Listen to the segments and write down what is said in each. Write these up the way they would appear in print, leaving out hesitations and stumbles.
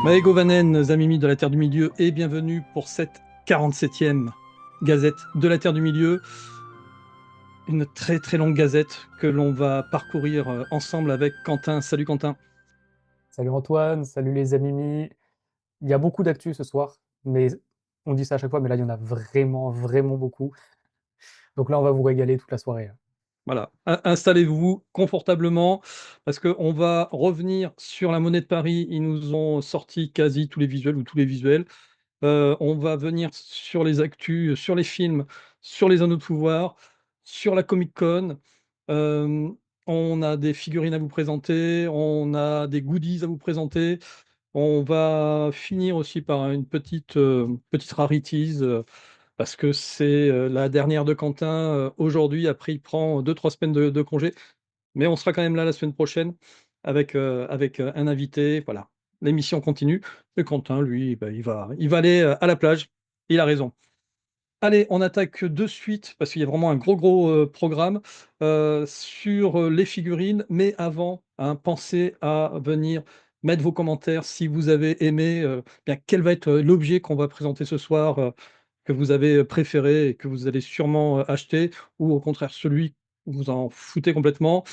Maëgo Vanen, Zamimi de la Terre du Milieu, et bienvenue pour cette 47e Gazette de la Terre du Milieu. Une très très longue gazette que l'on va parcourir ensemble avec Quentin. Salut Quentin. Salut Antoine, salut les amis. Il y a beaucoup d'actu ce soir, mais on dit ça à chaque fois, mais là il y en a vraiment, vraiment beaucoup. Donc là on va vous régaler toute la soirée, hein. Voilà, installez-vous confortablement parce qu'on va revenir sur la Monnaie de Paris. Ils nous ont sorti quasi tous les visuels ou tous les visuels. On va venir sur les actus, sur les films, sur les Anneaux de pouvoir, sur la Comic Con. Hem, on a des figurines à vous présenter, on a des goodies à vous présenter. On va finir aussi par une petite rarities, parce que c'est, la dernière de Quentin, aujourd'hui. Après il prend 2 3 semaines de congé, mais on sera quand même là la semaine prochaine avec un invité, voilà. L'émission continue et Quentin, lui, bah, il va aller, à la plage. Il a raison. Allez, on attaque de suite parce qu'il y a vraiment un gros, programme, sur, les figurines. Mais avant, hein, pensez à venir mettre vos commentaires si vous avez aimé, bien quel va être, l'objet qu'on va présenter ce soir, que vous avez, préféré et que vous allez sûrement, acheter, ou au contraire celui que vous en foutez complètement.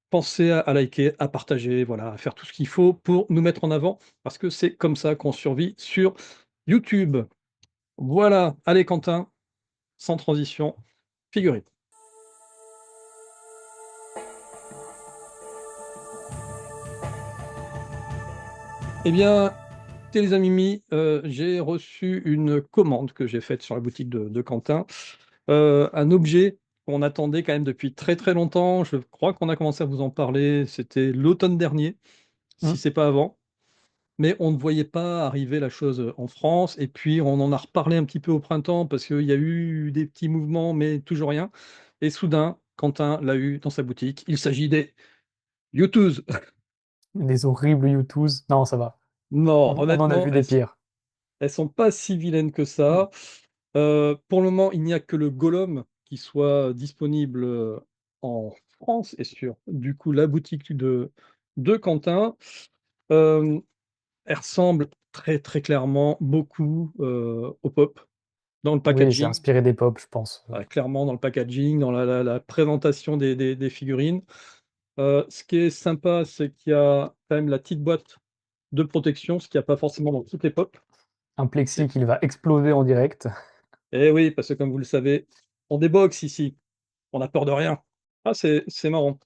Pensez à liker, à partager, voilà, à faire tout ce qu'il faut pour nous mettre en avant parce que c'est comme ça qu'on survit sur YouTube. Voilà, allez Quentin, sans transition, figurine. Eh bien, écoutez les amis, j'ai reçu une commande que j'ai faite sur la boutique de Quentin. Un objet qu'on attendait quand même depuis très, très longtemps. Je crois qu'on a commencé à vous en parler, c'était l'automne dernier, si Hmm. c'est pas avant. Mais on ne voyait pas arriver la chose, en France, et puis on en a reparlé un petit peu au printemps parce qu'il y a eu des petits mouvements, mais toujours rien, et soudain, Quentin l'a eu dans sa boutique. Il s'agit des Youtooz. Des horribles YouTubes. Non, ça va. Non, On en a honnêtement, vu des pires. elles sont pas si vilaines que Hmm. ça. Pour le moment, il n'y a que le Golem qui soit disponible, en France et sur, du coup, la boutique de Quentin. Hem, Elle ressemble très, très clairement beaucoup, au Pop, dans le Oui, c'est packaging. inspiré des pop, je pense. Clairement dans le packaging, dans la présentation des figurines. Ce qui est sympa, c'est qu'il y a quand même la petite boîte de protection, ce qu'il y a pas forcément dans toutes les Pop. Un Et plexi qui va exploser en direct. et oui, parce que comme vous le savez, on déboxe ici, on a peur de rien. Ah, c'est marrant.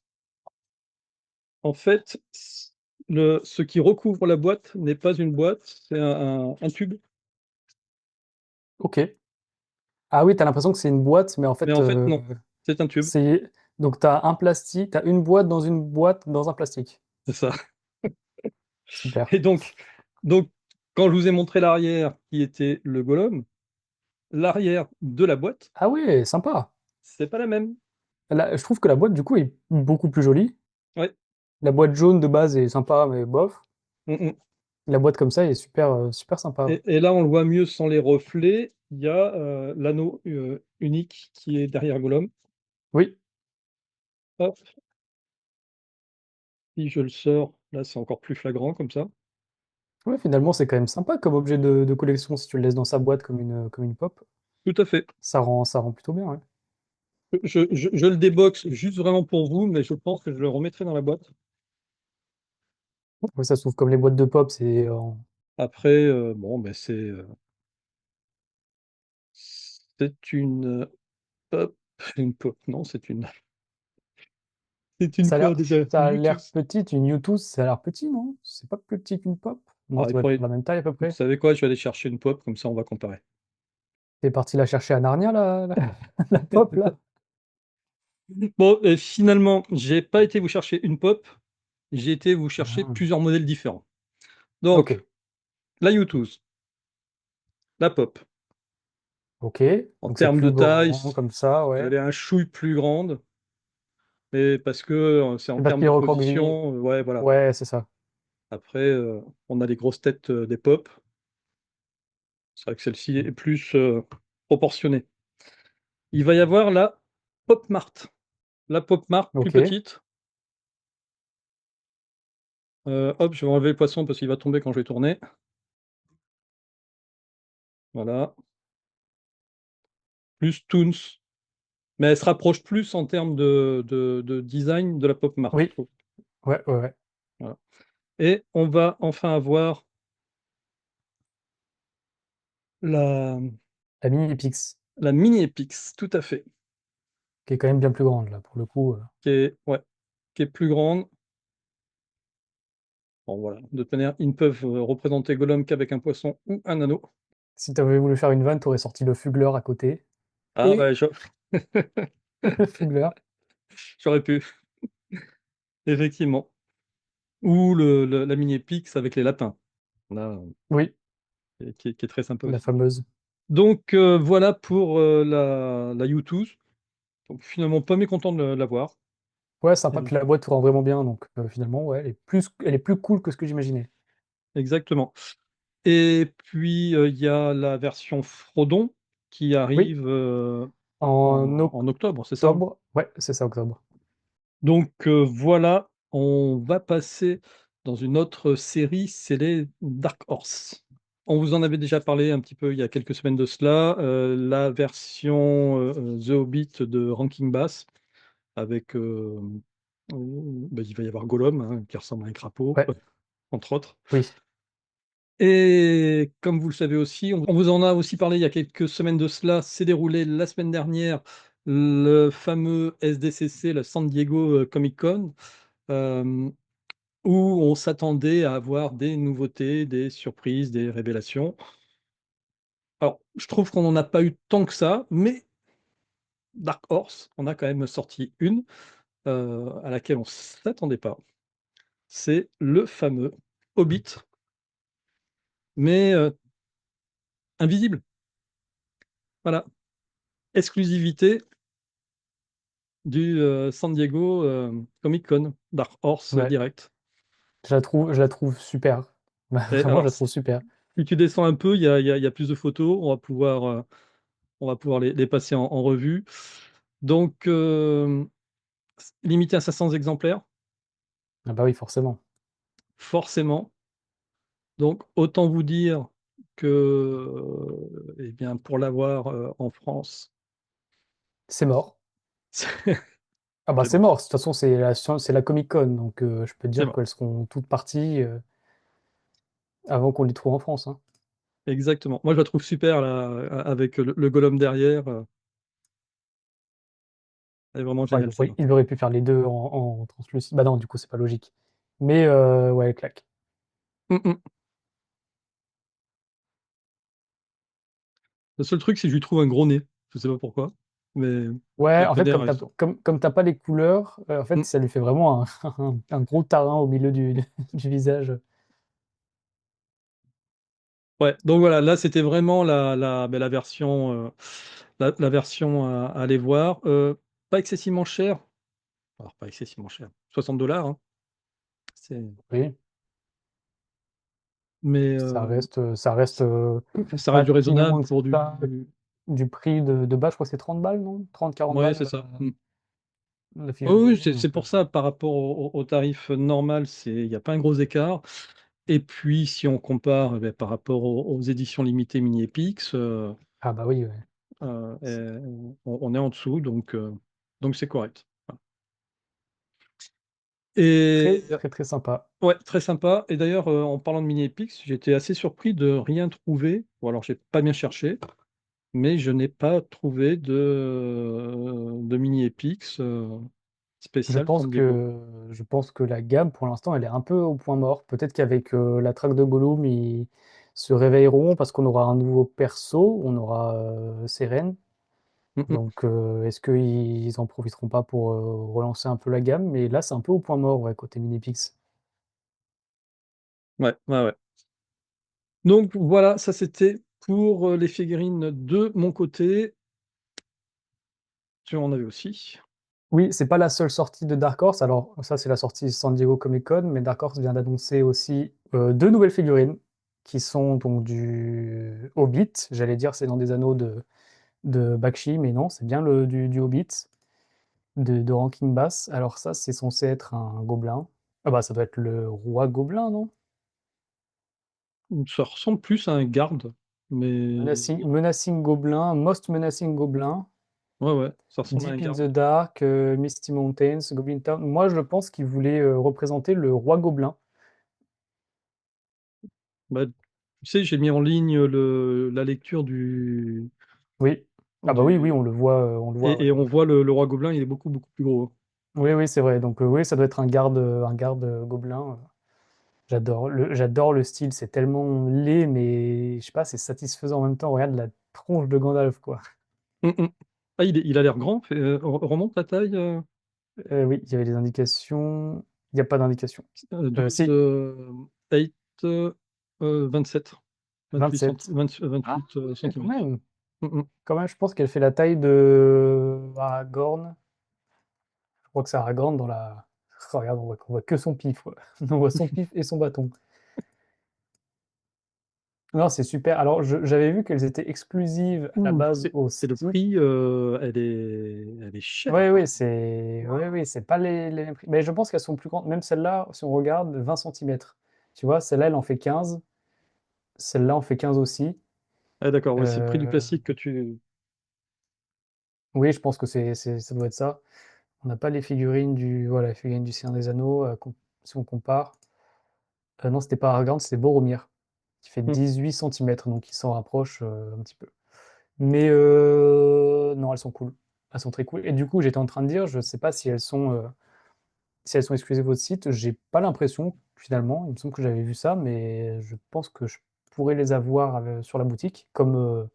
En fait, ce qui recouvre la boîte n'est pas une boîte, c'est un tube, Ok. Ah oui, t'as l'impression que c'est une boîte, mais en mais fait, en fait non, c'est un tube, c'est... Donc t'as un plastique, t'as une boîte dans une boîte dans un plastique. c'est ça. Super. Et donc quand je vous ai montré l'arrière qui était le Golem, l'arrière de la boîte, Ah oui, sympa. c'est pas la même. Je trouve que la boîte, du coup, est beaucoup plus jolie. Ouais. La boîte jaune de base est sympa, mais bof. Mmh mh. La boîte comme ça est super, super sympa, ouais. Et là, on le voit mieux sans les reflets. Il y a, l'anneau, unique qui est derrière Golem. Oui, Hop, si je le sors, là, c'est encore plus flagrant comme ça. ouais, finalement, c'est quand même sympa comme objet de collection si tu le laisses dans sa boîte comme une pop. Tout à fait. Ça rend plutôt bien, ouais. Je le déboxe juste vraiment pour vous, mais je pense que je le remettrai dans la boîte. Ouais, ça s'ouvre comme les boîtes de pop, Après, bon, ben, c'est hop, une pop, non, c'est une quoi déjà? ça Une a l'air Youtooz. petit, une U-Tooth, ça a l'air petit, non? C'est pas plus petit qu'une pop? Non, Alors ça il doit être faudrait la même taille à peu vous près. savez quoi? Je vais aller chercher une pop, comme ça on va comparer. T'es parti la chercher à Narnia, la pop, là? Bon, et finalement, j'ai pas été vous chercher une pop, j'ai été vous chercher Ah, plusieurs modèles différents. ok, Donc, la Youtooz, la pop, ok. en Donc c'est termes de plus taille, grand comme ça, ouais. elle est un chouille plus grande, mais parce que, c'est en C'est parce termes qu'il est de recroquevillé. position, ouais, voilà. Ouais, c'est ça. Après, on a les grosses têtes, des pop. C'est vrai que celle-ci est plus, proportionnée. Il va y avoir la Pop Mart. La Pop Mart plus Ok. petite. Hop, je vais enlever le poisson parce qu'il va tomber quand je vais tourner. Voilà. Plus Toons. Mais elle se rapproche plus en termes de design de la pop mart, je Oui, trouve. ouais, ouais, ouais. Voilà. Et on va enfin avoir la, La Mini Epix, la mini Epix, tout à fait, qui est quand même bien plus grande là, pour le coup. qui est, ouais, qui est plus grande. Bon, voilà. De toute manière, ils ne peuvent représenter Gollum qu'avec un poisson ou un anneau. Si tu avais voulu faire une vanne, tu aurais sorti le Fugler à côté. Ah, Et ouais, le Fugler, j'aurais pu, effectivement. Ou la mini Epix avec les lapins. Là, oui, qui est très sympa la aussi. fameuse. Donc, voilà pour la U2. Donc, finalement, pas mécontent de l'avoir. Ouais, sympa, Et- puis la boîte rend vraiment bien, donc finalement, ouais, elle est plus cool que ce que j'imaginais. Exactement. Et puis, il y a la version Frodon qui Oui, arrive en en octobre, c'est ça, hein? octobre, ouais, c'est ça, octobre. Donc, voilà, on va passer dans une autre série, c'est les Dark Horse. On vous en avait déjà parlé un petit peu il y a quelques semaines de cela, la version The Hobbit de Rankin Bass, avec, bah, il va y avoir Gollum, hein, qui ressemble à un crapaud, Ouais, entre autres. oui, Et comme vous le savez aussi, on vous en a aussi parlé il y a quelques semaines de cela, s'est déroulé la semaine dernière le fameux SDCC, le San Diego Comic Con, hem, où on s'attendait à avoir des nouveautés, des surprises, des révélations. Alors, je trouve qu'on n'en a pas eu tant que ça, mais Dark Horse en a quand même sorti une, à laquelle on ne s'attendait pas. C'est le fameux Hobbit, mais invisible. Voilà, exclusivité du San Diego Comic Con, Dark Horse ouais. direct. Je la trouve super. Bah, Et vraiment, je alors, la trouve super. si tu descends un peu, il y a plus de photos, on va pouvoir les passer en revue. Donc, limité à 500 exemplaires, Ah bah oui, forcément. forcément. Donc, autant vous dire que, eh bien, pour l'avoir en France, C'est mort. c'est Ah bah c'est c'est mort. mort. De toute façon, c'est la Comic Con, donc je peux te C'est dire mort. qu'elles seront toutes parties avant qu'on les trouve en France, hein. Exactement. Moi, je la trouve super, là, avec le Gollum derrière. Elle est vraiment Enfin, il géniale, aurait, celle-là. il aurait pu faire les deux en translucide. Bah non, du coup, c'est pas logique. Mais ouais, elle claque. Mm, mm. Le seul truc, c'est que je lui trouve un gros nez. Je sais pas pourquoi, mais Ouais, les en fait, traits comme elles t'as, sont. comme t'as pas les couleurs, en fait, Mm. ça lui fait vraiment un gros tarin au milieu du visage. Ouais, donc voilà, là, c'était vraiment la version, la version à aller voir. Pas excessivement cher. Alors, pas excessivement cher. 60 $, hein. C'est... Oui, Mais ça reste pas du si raisonnable loin que pour ça du prix de base. Je crois que c'est 30 balles, non? 30-40 Ouais, balles c'est ça. Mm. la Oui, oui, figurine. c'est Donc, pour ça, par rapport au tarif normal, il n'y a pas un gros écart. Et puis, si on compare par rapport aux éditions limitées Mini Epix, ah bah oui, ouais. on est en dessous, donc c'est correct. Voilà. Et Très, très, très sympa. ouais, très sympa. Et d'ailleurs, en parlant de Mini Epix, j'étais assez surpris de rien trouver. Ou alors, j'ai pas bien cherché, mais je n'ai pas trouvé de Mini Epix Je spécial pense San Diego. que, je pense que la gamme, pour l'instant, elle est un peu au point mort. Peut-être qu'avec la traque de Gollum, ils se réveilleront parce qu'on aura un nouveau perso, on aura Seren. Mm, mm. Donc, est-ce qu'ils en profiteront pas pour relancer un peu la gamme? Mais là, c'est un peu au point mort, ouais, côté Minipix. Ouais, ouais, ouais. Donc voilà, ça c'était pour les figurines de mon côté. Tu en avais aussi. Oui, c'est pas la seule sortie de Dark Horse. Alors, ça, c'est la sortie San Diego Comic Con, mais Dark Horse vient d'annoncer aussi deux nouvelles figurines qui sont donc du Hobbit. J'allais dire, c'est dans des anneaux de Bakshi, mais non, c'est bien du Hobbit, de Rankin Bass. Alors, ça, c'est censé être un gobelin. Ah, bah, ça doit être le roi gobelin, non? Ça ressemble plus à un garde, mais Menacing Gobelin, Most Menacing Gobelin, ouais, ouais, ça ressemble à Deep un in garde. the Dark, Misty Mountains, Goblin Town. Moi, je pense qu'il voulait représenter le roi Gobelin. Bah, tu sais, j'ai mis en ligne la lecture Oui. Ah bah oui, oui, du on le voit, ouais. et on voit le roi gobelin, il est beaucoup, beaucoup plus gros. Oui, oui, c'est vrai. Donc oui, ça doit être un garde gobelin. J'adore le style. C'est tellement laid, mais je sais pas, c'est satisfaisant en même temps. Regarde la tronche de Gandalf, quoi. Hum, hum. Ah, il a l'air grand. Remonte la taille. Oui, il y avait des indications. Il n'y a pas d'indication. 12, Si, 8, 27. 28 27. 28 Quand centimètres. même. Hum, hum. Quand même, je pense qu'elle fait la taille de Aragorn. Je crois que c'est Aragorn dans la. Oh, regarde, on voit que son pif, quoi. On voit son pif et son bâton. Non, c'est super. Alors, j'avais vu qu'elles étaient exclusives à la Ouh, base au et le site. prix, elle est chère, Oui, quoi. oui, c'est Waouh. oui, oui, c'est pas les mêmes prix. Mais je pense qu'elles sont plus grandes. Même celle-là, si on regarde, 20 centimètres. Tu vois, celle-là, elle en fait 15. Celle-là en fait 15 aussi. Ah, d'accord, ouais, c'est le prix du Euh, plastique que tu. Oui, je pense que ça doit être ça. On n'a pas les figurines voilà, les figurines du Seigneur des Anneaux, si on compare. Non, c'était pas Aragorn, c'était Boromir, qui fait Hum, 18 centimètres, donc il s'en rapproche un petit peu. Mais non, elles sont cool. Elles sont très cool. Et du coup, j'étais en train de dire, je sais pas si elles sont exclusives de votre site. J'ai pas l'impression, finalement. Il me semble que j'avais vu ça, mais je pense que je pourrais les avoir sur la boutique, comme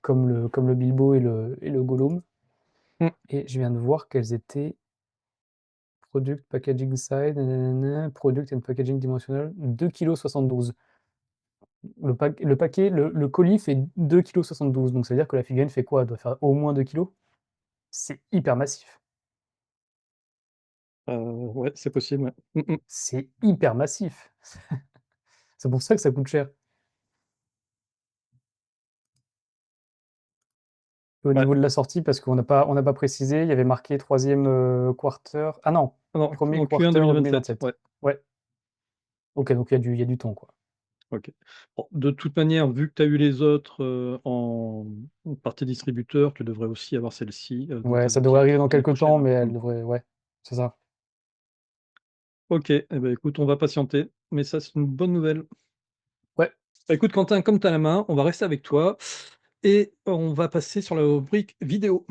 le Bilbo et le Gollum. hum. Et je viens de voir qu'elles étaient Product Packaging Size, nanana, Product and Packaging Dimensional, 2,72 kg. Le paquet, le colis fait 2,72 kg, donc ça veut dire que la figurine fait quoi? Elle doit faire au moins 2 kilos. C'est hyper massif. Ouais, c'est possible. Ouais. Hum, hum. C'est hyper massif. C'est pour ça que ça coûte cher. Et au Ouais. niveau de la sortie, parce on n'a pas précisé, il y avait marqué troisième quarter. Ah non, Ah non, premier en Q1 quarter 2027. 2027. Ouais. Ouais, ok, donc il y a du temps, quoi. Ok. Bon, de toute manière, vu que tu as eu les autres en partie distributeur, tu devrais aussi avoir celle-ci dans Ouais, ta ça devrait boutique arriver dans l'année quelques temps, prochaine. mais Hmm. elle devrait. Ouais, c'est ça. Ok, eh ben, écoute, on va patienter, mais ça, c'est une bonne nouvelle. Ouais, Bah, écoute, Quentin, comme tu as la main, on va rester avec toi et on va passer sur la rubrique vidéo.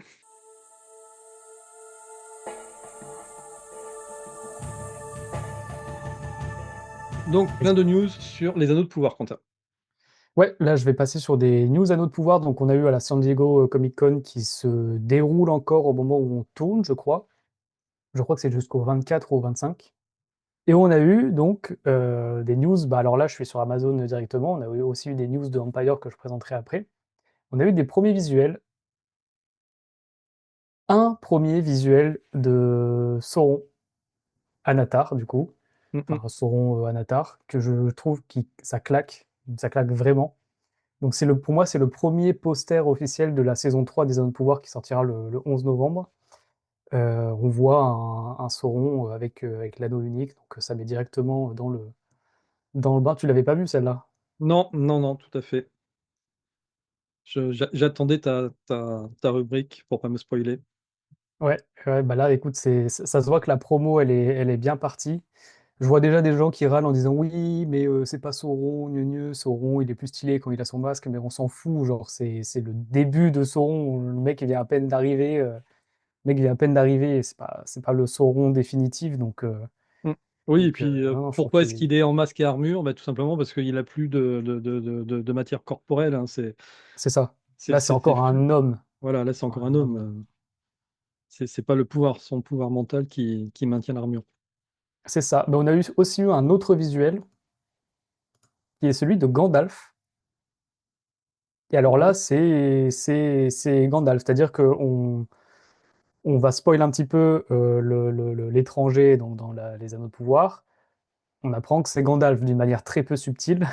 Donc, plein de news sur les anneaux de pouvoir, Quentin. ouais, là je vais passer sur des news anneaux de pouvoir. Donc on a eu à la San Diego Comic Con qui se déroule encore au moment où on tourne, je crois. Je crois que c'est jusqu'au 24 ou au 25. Et on a eu donc des news. Bah alors là, je suis sur Amazon directement. On a aussi eu des news de Empire que je présenterai après. On a eu des premiers visuels. Un premier visuel de Sauron Anatar, du coup. Mm, mm. Enfin, Sauron Anatar, que je trouve ça claque vraiment. Donc pour moi, c'est le premier poster officiel de la saison 3 des Anneaux de Pouvoir qui sortira le 11 novembre. On voit un Sauron avec l'anneau unique, donc ça met directement dans le bain. Tu l'avais pas vu celle-là? Non, non, non, tout à fait. J'attendais ta rubrique pour pas me spoiler. Ouais, ouais, bah là, écoute, ça se voit que la promo, elle est bien partie. Je vois déjà des gens qui râlent en disant oui, mais c'est pas Sauron, gneu, Sauron, il est plus stylé quand il a son masque, mais on s'en fout, genre c'est le début de Sauron, le mec il vient à peine d'arriver, et c'est pas le Sauron définitif, Mm. Oui, et puis non, non, je trouve pourquoi est-ce qu'il qu'il est en masque et armure? Bah, tout simplement parce qu'il n'a plus de matière corporelle, hein. c'est ça. Là, c'est encore un homme. Voilà, là, c'est encore un Un homme. homme. C'est pas son pouvoir mental qui maintient l'armure. C'est ça. Mais on a aussi eu un autre visuel qui est celui de Gandalf. Et alors là, Ouais. c'est Gandalf, c'est-à-dire que on va spoil un petit peu l'étranger les Anneaux de Pouvoir. On apprend que c'est Gandalf d'une manière très peu subtile,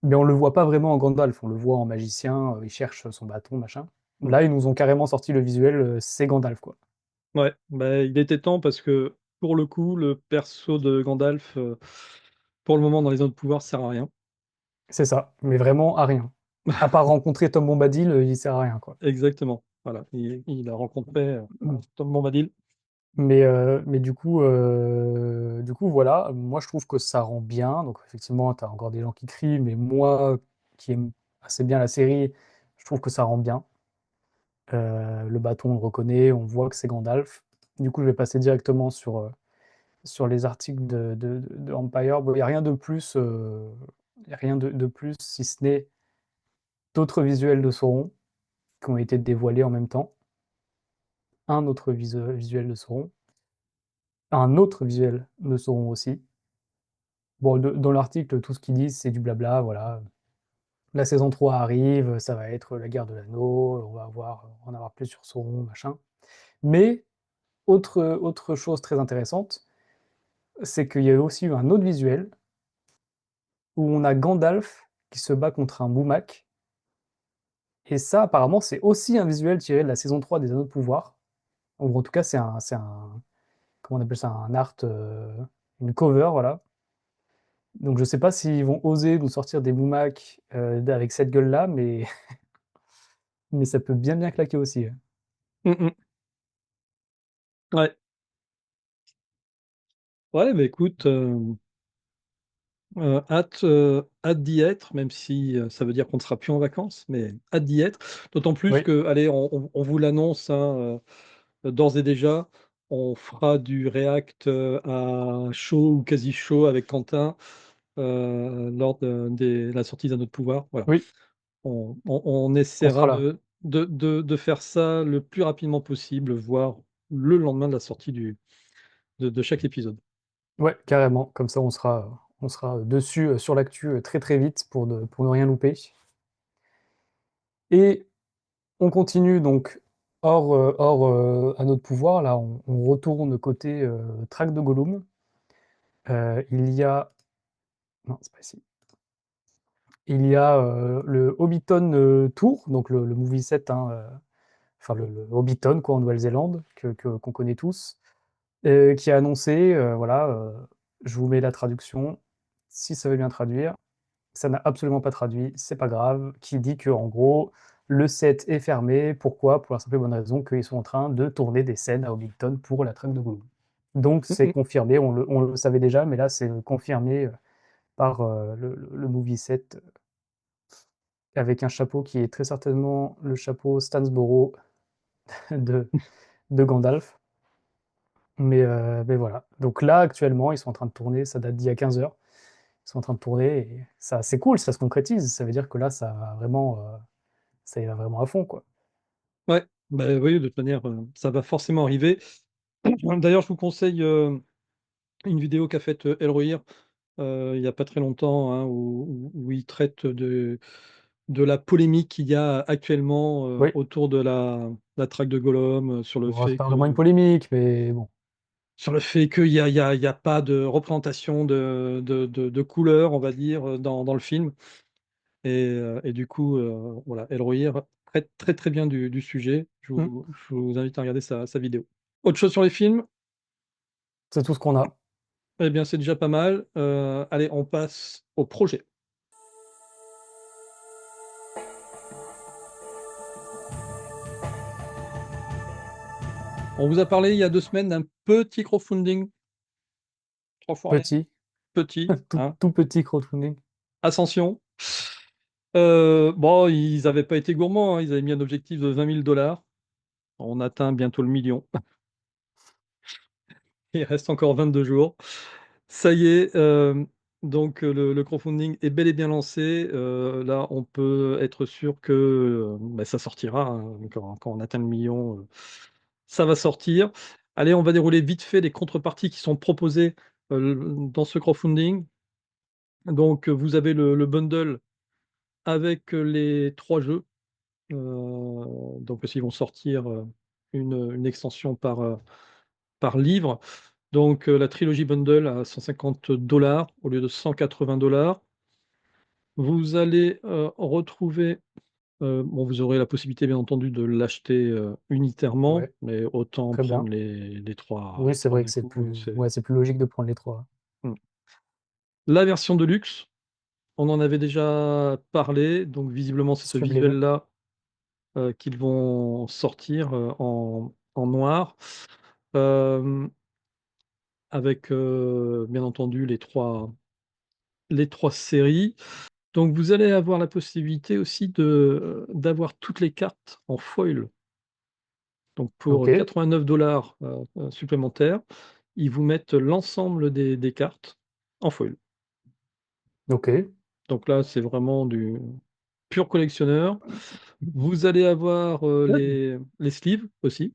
mais on le voit pas vraiment en Gandalf, on le voit en magicien, il cherche son bâton, machin. Mm. Là, ils nous ont carrément sorti le visuel, c'est Gandalf, quoi. Ouais, bah, il était temps parce que pour le coup, le perso de Gandalf, pour le moment dans les zones de pouvoir, sert à rien. C'est ça, mais vraiment à rien. À part rencontrer Tom Bombadil, il sert à rien, quoi. Exactement. Voilà, il a rencontré Tom Bombadil. Mais du coup, voilà, moi je trouve que ça rend bien. Donc effectivement, tu as encore des gens qui crient, mais moi qui aime assez bien la série, je trouve que ça rend bien. Le bâton, on le reconnaît, on voit que c'est Gandalf. Du coup, je vais passer directement sur les articles de Empire. Bon, il n'y a rien de plus, y a rien de plus, si ce n'est d'autres visuels de Sauron qui ont été dévoilés en même temps. Un autre visuel de Sauron. Un autre visuel de Sauron aussi. Bon, dans l'article, tout ce qu'ils disent, c'est du blabla, voilà. La saison 3 arrive, ça va être la guerre de l'anneau, on va en avoir plus sur Sauron, machin. Mais, autre chose très intéressante, c'est qu'il y a aussi eu un autre visuel où on a Gandalf qui se bat contre un Boumak. Et ça, apparemment, c'est aussi un visuel tiré de la saison 3 des Anneaux de Pouvoir. Ou en tout cas, comment on appelle ça, un art, une cover, voilà. Donc je sais pas s'ils vont oser nous sortir des Boumak avec cette gueule-là, mais ça peut bien bien claquer aussi. Mm, mm. Ouais. Ouais, bah écoute, hâte d'y être, même si ça veut dire qu'on ne sera plus en vacances, mais hâte d'y être. D'autant plus Oui, que, allez, on vous l'annonce, hein, d'ores et déjà, on fera du react à chaud ou quasi chaud avec Quentin lors de la sortie d'un autre pouvoir. Voilà. oui, On on sera essaiera là. de faire ça le plus rapidement possible, voire le lendemain de la sortie de chaque épisode. Ouais, carrément. Comme ça, on sera dessus sur l'actu très très vite pour ne rien louper. Et on continue donc hors à notre pouvoir. Là, on retourne côté track de Gollum. Il y a. Non, c'est pas ici. Il y a le Hobbiton Tour, donc le movie set, hein, enfin le Hobbiton quoi, en Nouvelle-Zélande, qu'on connaît tous, qui a annoncé, voilà, je vous mets la traduction, si ça veut bien traduire. Ça n'a absolument pas traduit, c'est pas grave, qui dit que en gros, le set est fermé. Pourquoi? Pour la simple et bonne raison qu'ils sont en train de tourner des scènes à Hobbiton pour la traque de Gollum. Donc Mm, c'est mm. confirmé, on le savait déjà, mais là c'est confirmé par le movie set avec un chapeau qui est très certainement le chapeau Stansborough de, de Gandalf. Mais voilà. Donc là, actuellement, ils sont en train de tourner, ça date d'il y a 15 heures. Ils sont en train de tourner et ça, c'est cool, ça se concrétise. Ça veut dire que là, ça y va vraiment à fond, quoi. Ouais, bah oui, de toute manière, ça va forcément arriver. D'ailleurs, je vous conseille une vidéo qu'a faite Elrohir il n'y a pas très longtemps, hein, où il traite de la polémique qu'il y a actuellement Oui, autour de la traque de Gollum, bon, c'est pas vraiment une polémique, mais bon. sur le fait qu'il y a pas de représentation de couleurs, on va dire, dans le film. Et du coup, voilà, Elrohir traite très très bien du sujet. Hmm, Je vous invite à regarder sa vidéo. Autre chose sur les films, c'est tout ce qu'on a. eh bien c'est déjà pas mal. Allez, on passe au projet. On vous a parlé il y a 2 semaines d'un petit crowdfunding, 3 fois rien, Petit, petit, tout, hein, tout petit crowdfunding. Ascension. Bon, ils n'avaient pas été gourmands, hein, ils avaient mis un objectif de 20 000 $. On atteint bientôt le million. Il reste encore 22 jours. Ça y est, donc le crowdfunding est bel et bien lancé. Là, on peut être sûr que bah, ça sortira, hein, quand on atteint le million, ça va sortir. Allez, on va dérouler vite fait les contreparties qui sont proposées dans ce crowdfunding. Donc, vous avez le bundle avec les 3 jeux. Donc, ils vont sortir une extension par livre. Donc, la trilogie bundle à 150 $ au lieu de 180 $. Vous allez retrouver, bon, vous aurez la possibilité, bien entendu, de l'acheter unitairement, Ouais, mais autant très bien. prendre les Oui, c'est trois vrai que d'un coup. ouais, c'est plus logique de prendre les trois. Mm. La version de luxe, on en avait déjà parlé, donc visiblement c'est ce Sublime. visuel-là qu'ils vont sortir en noir, euh, avec bien entendu les trois séries. Donc vous allez avoir la possibilité aussi d'avoir toutes les cartes en foil. Donc Ok, pour 89 supplémentaires, ils vous mettent l'ensemble des cartes en foil. ok. Donc là, c'est vraiment du pur collectionneur. Vous allez avoir Ouais. les sleeves aussi.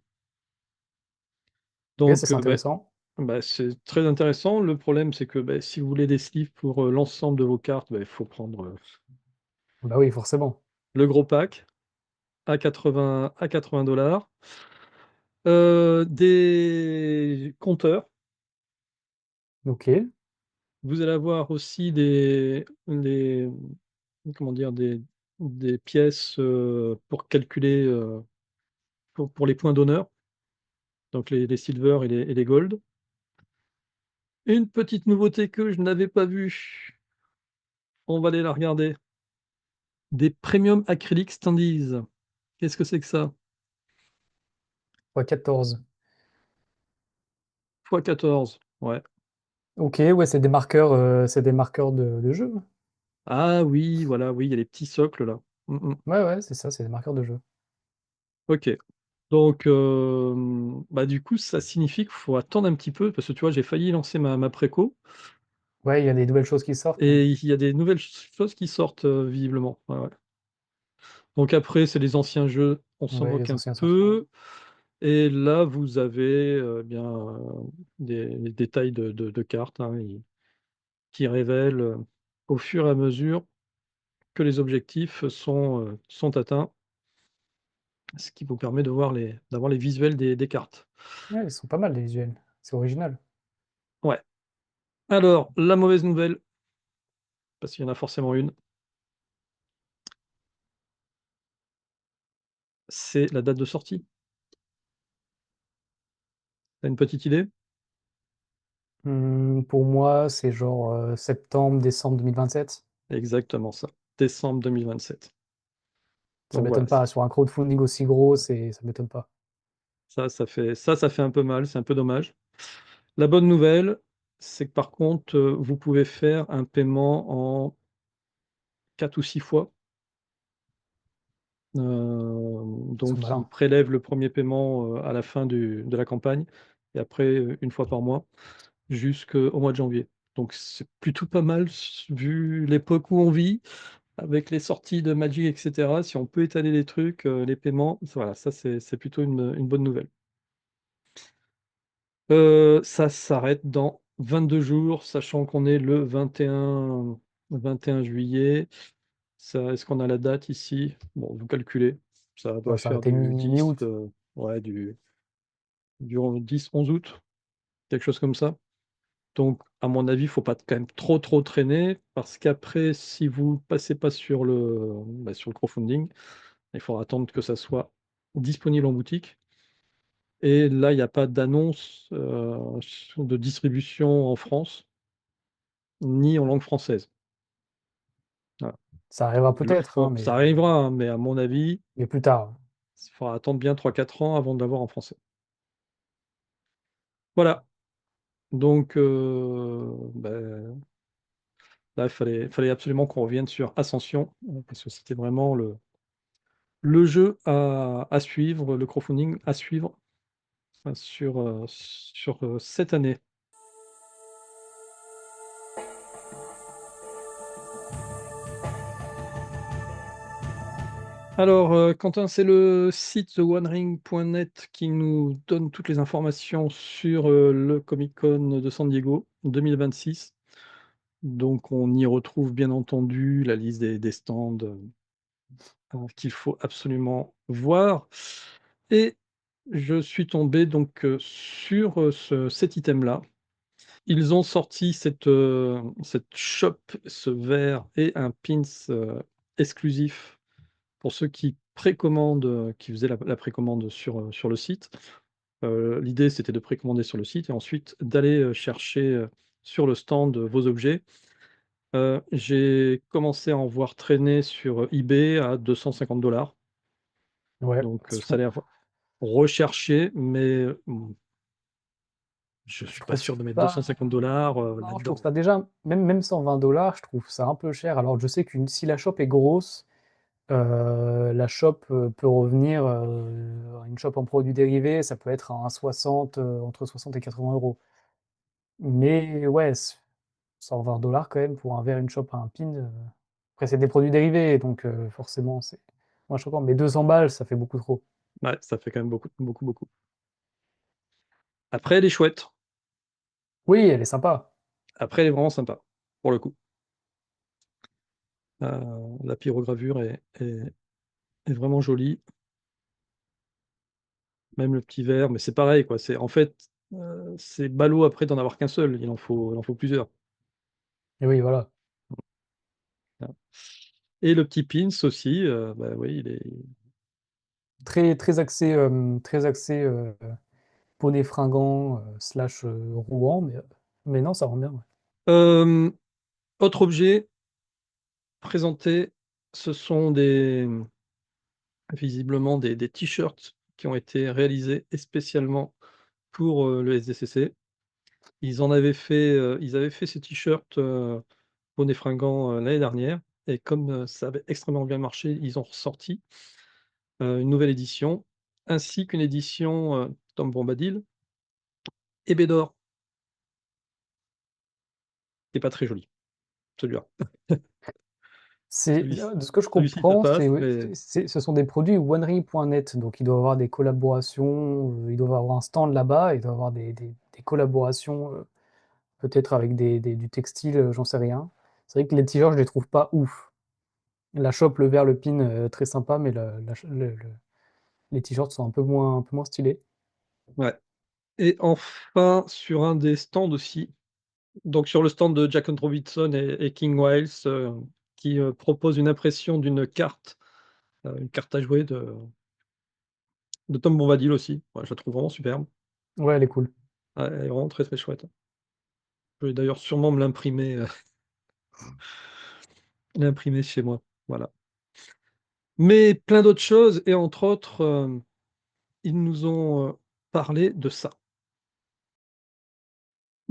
Ok, ça Donc c'est intéressant. c'est très intéressant. Le problème, c'est que si vous voulez des sleeves pour l'ensemble de vos cartes, il faut prendre Bah oui, forcément. le gros pack à 80 $. Des compteurs. Ok. Vous allez avoir aussi comment dire, des pièces pour calculer, pour les points d'honneur, donc les silver et les gold. Une petite nouveauté que je n'avais pas vue, on va aller la regarder. Des premium acrylic standees. Qu'est-ce que c'est que ça? Ouais, 14. x 14. Ouais. Ok, ouais, c'est des marqueurs de jeu. Ah oui, voilà, oui, il y a les petits socles là. Ouais, ouais, c'est ça, c'est des marqueurs de jeu. Ok. Donc, du coup, ça signifie qu'il faut attendre un petit peu, parce que tu vois, j'ai failli lancer ma préco, Ouais, il y a des nouvelles choses qui sortent, hein. et il y a des nouvelles choses qui sortent, visiblement. Ouais, ouais. Donc après, c'est les anciens jeux, on s'en Ouais, moque les un anciens sont finis. peu. Et là, vous avez des détails de cartes, hein, qui révèlent au fur et à mesure que les objectifs sont atteints, ce qui vous permet d'avoir les visuels des cartes. Ouais, ils sont pas mal les visuels. C'est original. Ouais. Alors, la mauvaise nouvelle, parce qu'il y en a forcément une, c'est la date de sortie. T'as une petite idée? Pour moi, c'est genre septembre, décembre 2027. Exactement ça. Décembre 2027. Ça Donc voilà, m'étonne pas. Sur un crowdfunding aussi gros, ça m'étonne pas. ça fait un peu mal, c'est un peu dommage. La bonne nouvelle, c'est que par contre, vous pouvez faire un paiement en 4 ou 6 fois. Ils sont Donc, ils malins. prélèvent le premier paiement à la fin de la campagne, et après, une fois par mois, jusqu'au mois de janvier. Donc, c'est plutôt pas mal, vu l'époque où on vit, avec les sorties de Magic, etc. Si on peut étaler les trucs, les paiements, voilà, ça, c'est plutôt une bonne nouvelle. Ça s'arrête dans 22 jours, sachant qu'on est le 21 juillet. Est-ce qu'on a la date ici? Bon, vous calculez. Ça Ça va doit faire s'arrêter du 10, mi-août. ouais, du 10-11 août, quelque chose comme ça. Donc, à mon avis, il ne faut pas quand même trop traîner, parce qu'après, si vous passez pas sur le crowdfunding, il faudra attendre que ça soit disponible en boutique. Et là, il n'y a pas d'annonce de distribution en France, ni en langue française. Voilà. Ça arrivera peut-être, hein, Ça arrivera, hein, mais à mon avis, mais plus tard. il faudra attendre bien 3-4 ans avant de l'avoir en français. Voilà. Donc, là, fallait absolument qu'on revienne sur Ascension, parce que c'était vraiment le jeu à suivre, le crowdfunding à suivre sur cette année. Alors, Quentin, c'est le site TheOneRing.net qui nous donne toutes les informations sur le Comic-Con de San Diego 2026. Donc, on y retrouve bien entendu la liste des stands qu'il faut absolument voir. Et je suis tombé donc sur cet item-là. Ils ont sorti cette shop, ce verre et un pins exclusif pour ceux qui précommandent, qui faisaient la précommande sur le site. L'idée, c'était de précommander sur le site et ensuite d'aller chercher sur le stand vos objets. J'ai commencé à en voir traîner sur eBay à 250 $. Ouais, Donc, je ça a trouve, l'air recherché, mais je je suis pas trouve sûr de mettre ça, 250 $ non, je trouve là-dedans. ça déjà, même 120 $, je trouve ça un peu cher. Alors, je sais qu'une, si la shop est grosse, la shop peut revenir, une shop en produits dérivés, ça peut être à un 60, entre 60 et 80 €. Mais ouais, 120 $ quand même pour un verre, une chope, un pin. Après, c'est des produits dérivés, donc forcément, c'est moins choquant. Mais 200 balles, ça fait beaucoup trop. Ouais, ça fait quand même beaucoup, beaucoup, beaucoup. Après, elle est chouette. Oui, elle est sympa. Après, elle est vraiment sympa, pour le coup. La pyrogravure est vraiment jolie. Même le petit verre, mais c'est pareil, quoi. C'est en fait, c'est ballot après d'en avoir qu'un seul. Il en faut plusieurs. Et oui, voilà. Voilà. Et le petit pins aussi, bah oui, Très axé poney fringant slash Rouen, mais non, ça rend bien. Ouais. Euh, autre objet présenté, ce sont visiblement des t-shirts qui ont été réalisés spécialement pour le SDCC. Ils avaient fait ces t-shirts Poney Fringant l'année dernière, et comme ça avait extrêmement bien marché, ils ont ressorti une nouvelle édition, ainsi qu'une édition Tom Bombadil et Bédor, qui est pas très joli, celui-là. C'est, Celui-ci, de ce que je celui-ci, ça comprends, passe, mais ce sont des produits onery.net, donc il doit y avoir des collaborations, il doit y avoir un stand là-bas, il doit y avoir des collaborations peut-être avec du textile, j'en sais rien. C'est vrai que les t-shirts, je les trouve pas ouf. La chope, le verre, le pin, très sympa, mais les t-shirts sont un peu moins stylés. ouais. Et enfin, sur un des stands aussi, donc sur le stand de Jack Robinson et King Wiles, qui propose une impression d'une carte, une carte à jouer de Tom Bombadil aussi. Ouais, je la trouve vraiment superbe. Ouais, elle est cool. Ouais, elle est vraiment très, très chouette. Je vais d'ailleurs sûrement me l'imprimer, l'imprimer chez moi. Voilà. Mais plein d'autres choses, et entre autres, ils nous ont parlé de ça,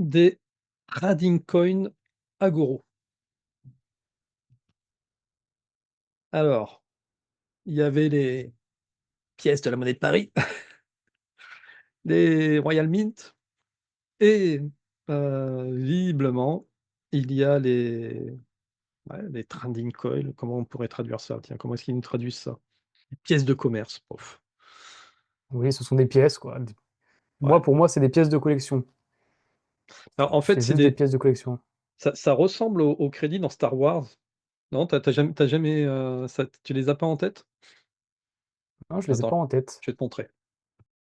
des trading coins Agoro. Alors, il y avait les pièces de la monnaie de Paris, les Royal Mint, et visiblement, il y a les trading coins. Comment on pourrait traduire ça? Tiens, comment est-ce qu'ils nous traduisent ça? Les pièces de commerce, prof. Oui, ce sont des pièces, quoi. Ouais. Moi, pour moi, c'est des pièces de collection. Alors, en fait, C'est juste des pièces de collection. ça ressemble au crédit dans Star Wars. Non, t'as jamais, tu les as pas en tête? Non, je les ai pas Attends, en tête. je vais te montrer.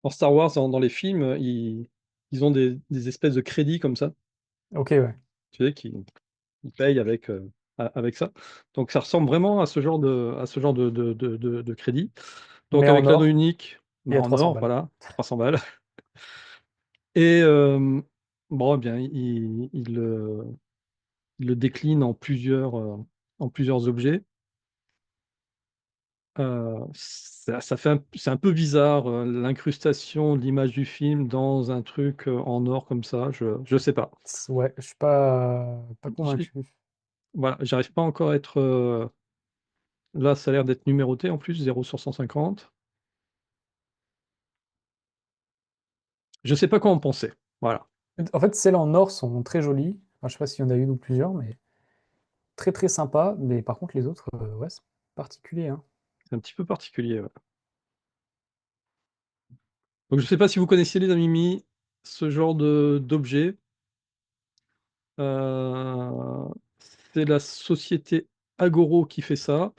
Dans Star Wars, dans les films, ils ont des espèces de crédits comme ça, Ok, ouais. tu sais, qui ils payent avec ça. Donc ça ressemble vraiment à ce genre de crédit. Donc Mais en avec l'anneau or, unique, et bah, à en 300 or, balles. voilà, 300 balles. Et bon, eh bien, il le décline en plusieurs objets. Ça fait c'est un peu bizarre, l'incrustation de l'image du film dans un truc en or comme ça, je sais pas. Ouais, je suis pas J'ai convaincu. Voilà, j'arrive pas encore à être, là, ça a l'air d'être numéroté en plus, 0/150. Je sais pas quoi en penser. Voilà, En fait, celles en or sont très jolies. Enfin, je sais pas s'il y en a une ou plusieurs, mais très très sympa. Mais par contre, les autres, ouais, c'est particulier, hein. c'est un petit peu particulier, ouais. Donc je sais pas si vous connaissiez, les amis Mi, ce genre de d'objet. Heu, c'est la société Agoro qui fait ça.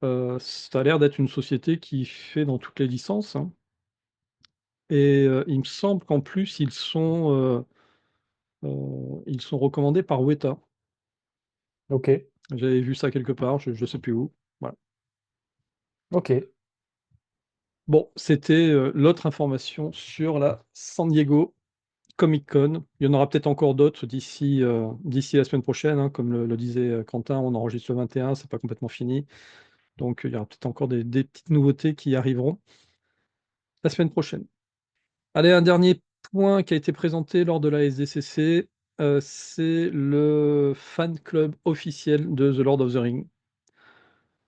Ça a l'air d'être une société qui fait dans toutes les licences, hein, et il me semble qu'en plus ils sont recommandés par Weta. Ok, J'avais vu ça quelque part, je sais plus où. Voilà. ok. Bon, c'était l'autre information sur la San Diego Comic-Con. Il y en aura peut-être encore d'autres d'ici la semaine prochaine, hein, comme le disait Quentin, on enregistre le 21, c'est pas complètement fini. Donc il y aura peut-être encore des petites nouveautés qui arriveront la semaine prochaine. Allez, un dernier point qui a été présenté lors de la SDCC, c'est le fan club officiel de The Lord of the Rings.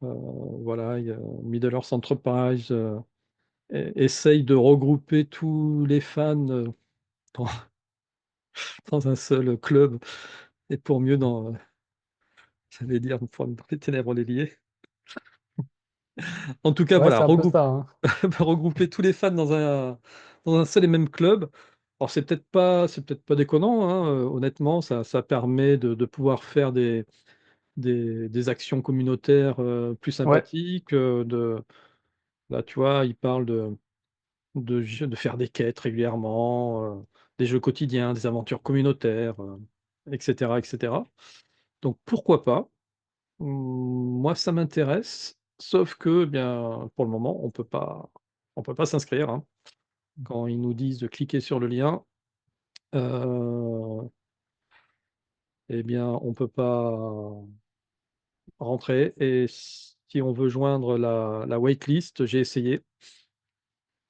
Voilà, il y a Middle-earth Enterprise essaye de regrouper tous les fans dans, dans un seul club et pour mieux j'allais dire, pour dans les ténèbres les lier. En tout cas, Ouais, voilà, c'est un peu ça, hein. regrouper tous les fans dans un seul et même club. Alors c'est peut-être pas déconnant, hein, honnêtement, ça permet de pouvoir faire des actions communautaires plus Ouais, sympathiques. Là, tu vois, il parle de faire des quêtes régulièrement, des jeux quotidiens, des aventures communautaires, etc., etc. Donc pourquoi pas? Moi, ça m'intéresse, sauf que, eh bien, pour le moment, on peut pas s'inscrire, hein. Quand ils nous disent de cliquer sur le lien, heu, eh bien, on peut pas rentrer et si on veut joindre la waitlist, j'ai essayé,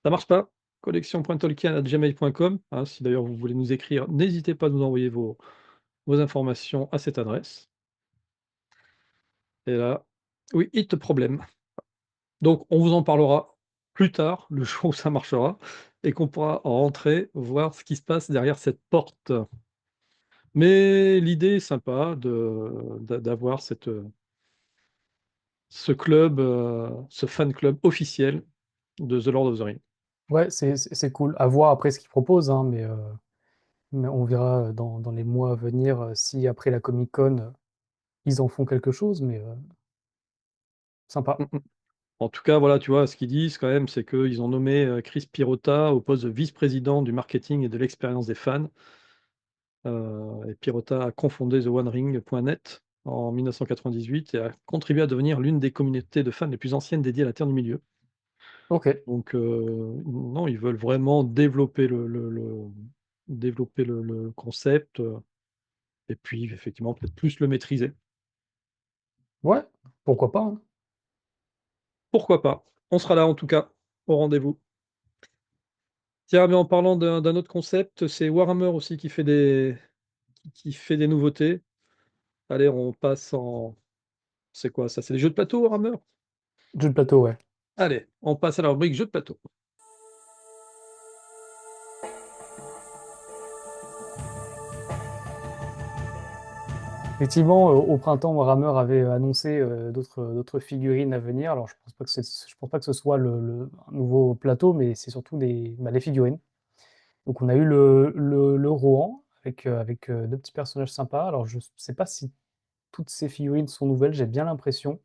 ça marche pas. collection.tolkien@gmail.com, hein, si d'ailleurs vous voulez nous écrire, n'hésitez pas à nous envoyer vos informations à cette adresse et là, oui, hit problème. Donc on vous en parlera plus tard, le jour où ça marchera et qu'on pourra rentrer, voir ce qui se passe derrière cette porte. Mais l'idée est sympa d'avoir ce club, ce fan club officiel de The Lord of the Rings. ouais, c'est cool. À voir après ce qu'ils proposent, hein, mais on verra dans les mois à venir si après la Comic-Con, ils en font quelque chose, mais sympa. Mmh mh. En tout cas, voilà, tu vois, ce qu'ils disent quand même, c'est qu'ils ont nommé, Chris Pirota au poste de vice-président du marketing et de l'expérience des fans. Et Pirota a cofondé TheOneRing.net en 1998 et a contribué à devenir l'une des communautés de fans les plus anciennes dédiées à la Terre du Milieu. Ok. Donc, non, ils veulent vraiment développer le concept, et puis effectivement peut-être plus le maîtriser. Ouais, pourquoi pas, hein. Pourquoi pas? On sera là en tout cas, au rendez-vous. Tiens, mais en parlant d'un autre concept, c'est Warhammer aussi qui fait des nouveautés. Allez, on passe en c'est quoi ça? C'est les jeux de plateau Warhammer? Jeu de plateau, ouais. Allez, on passe à la rubrique jeux de plateau. Effectivement, au printemps, Warhammer avait annoncé d'autres figurines à venir. Alors, je pense pas que ce soit un nouveau plateau, mais c'est surtout les figurines. Donc, on a eu le Rohan avec deux petits personnages sympas. Alors, je sais pas si toutes ces figurines sont nouvelles, j'ai bien l'impression.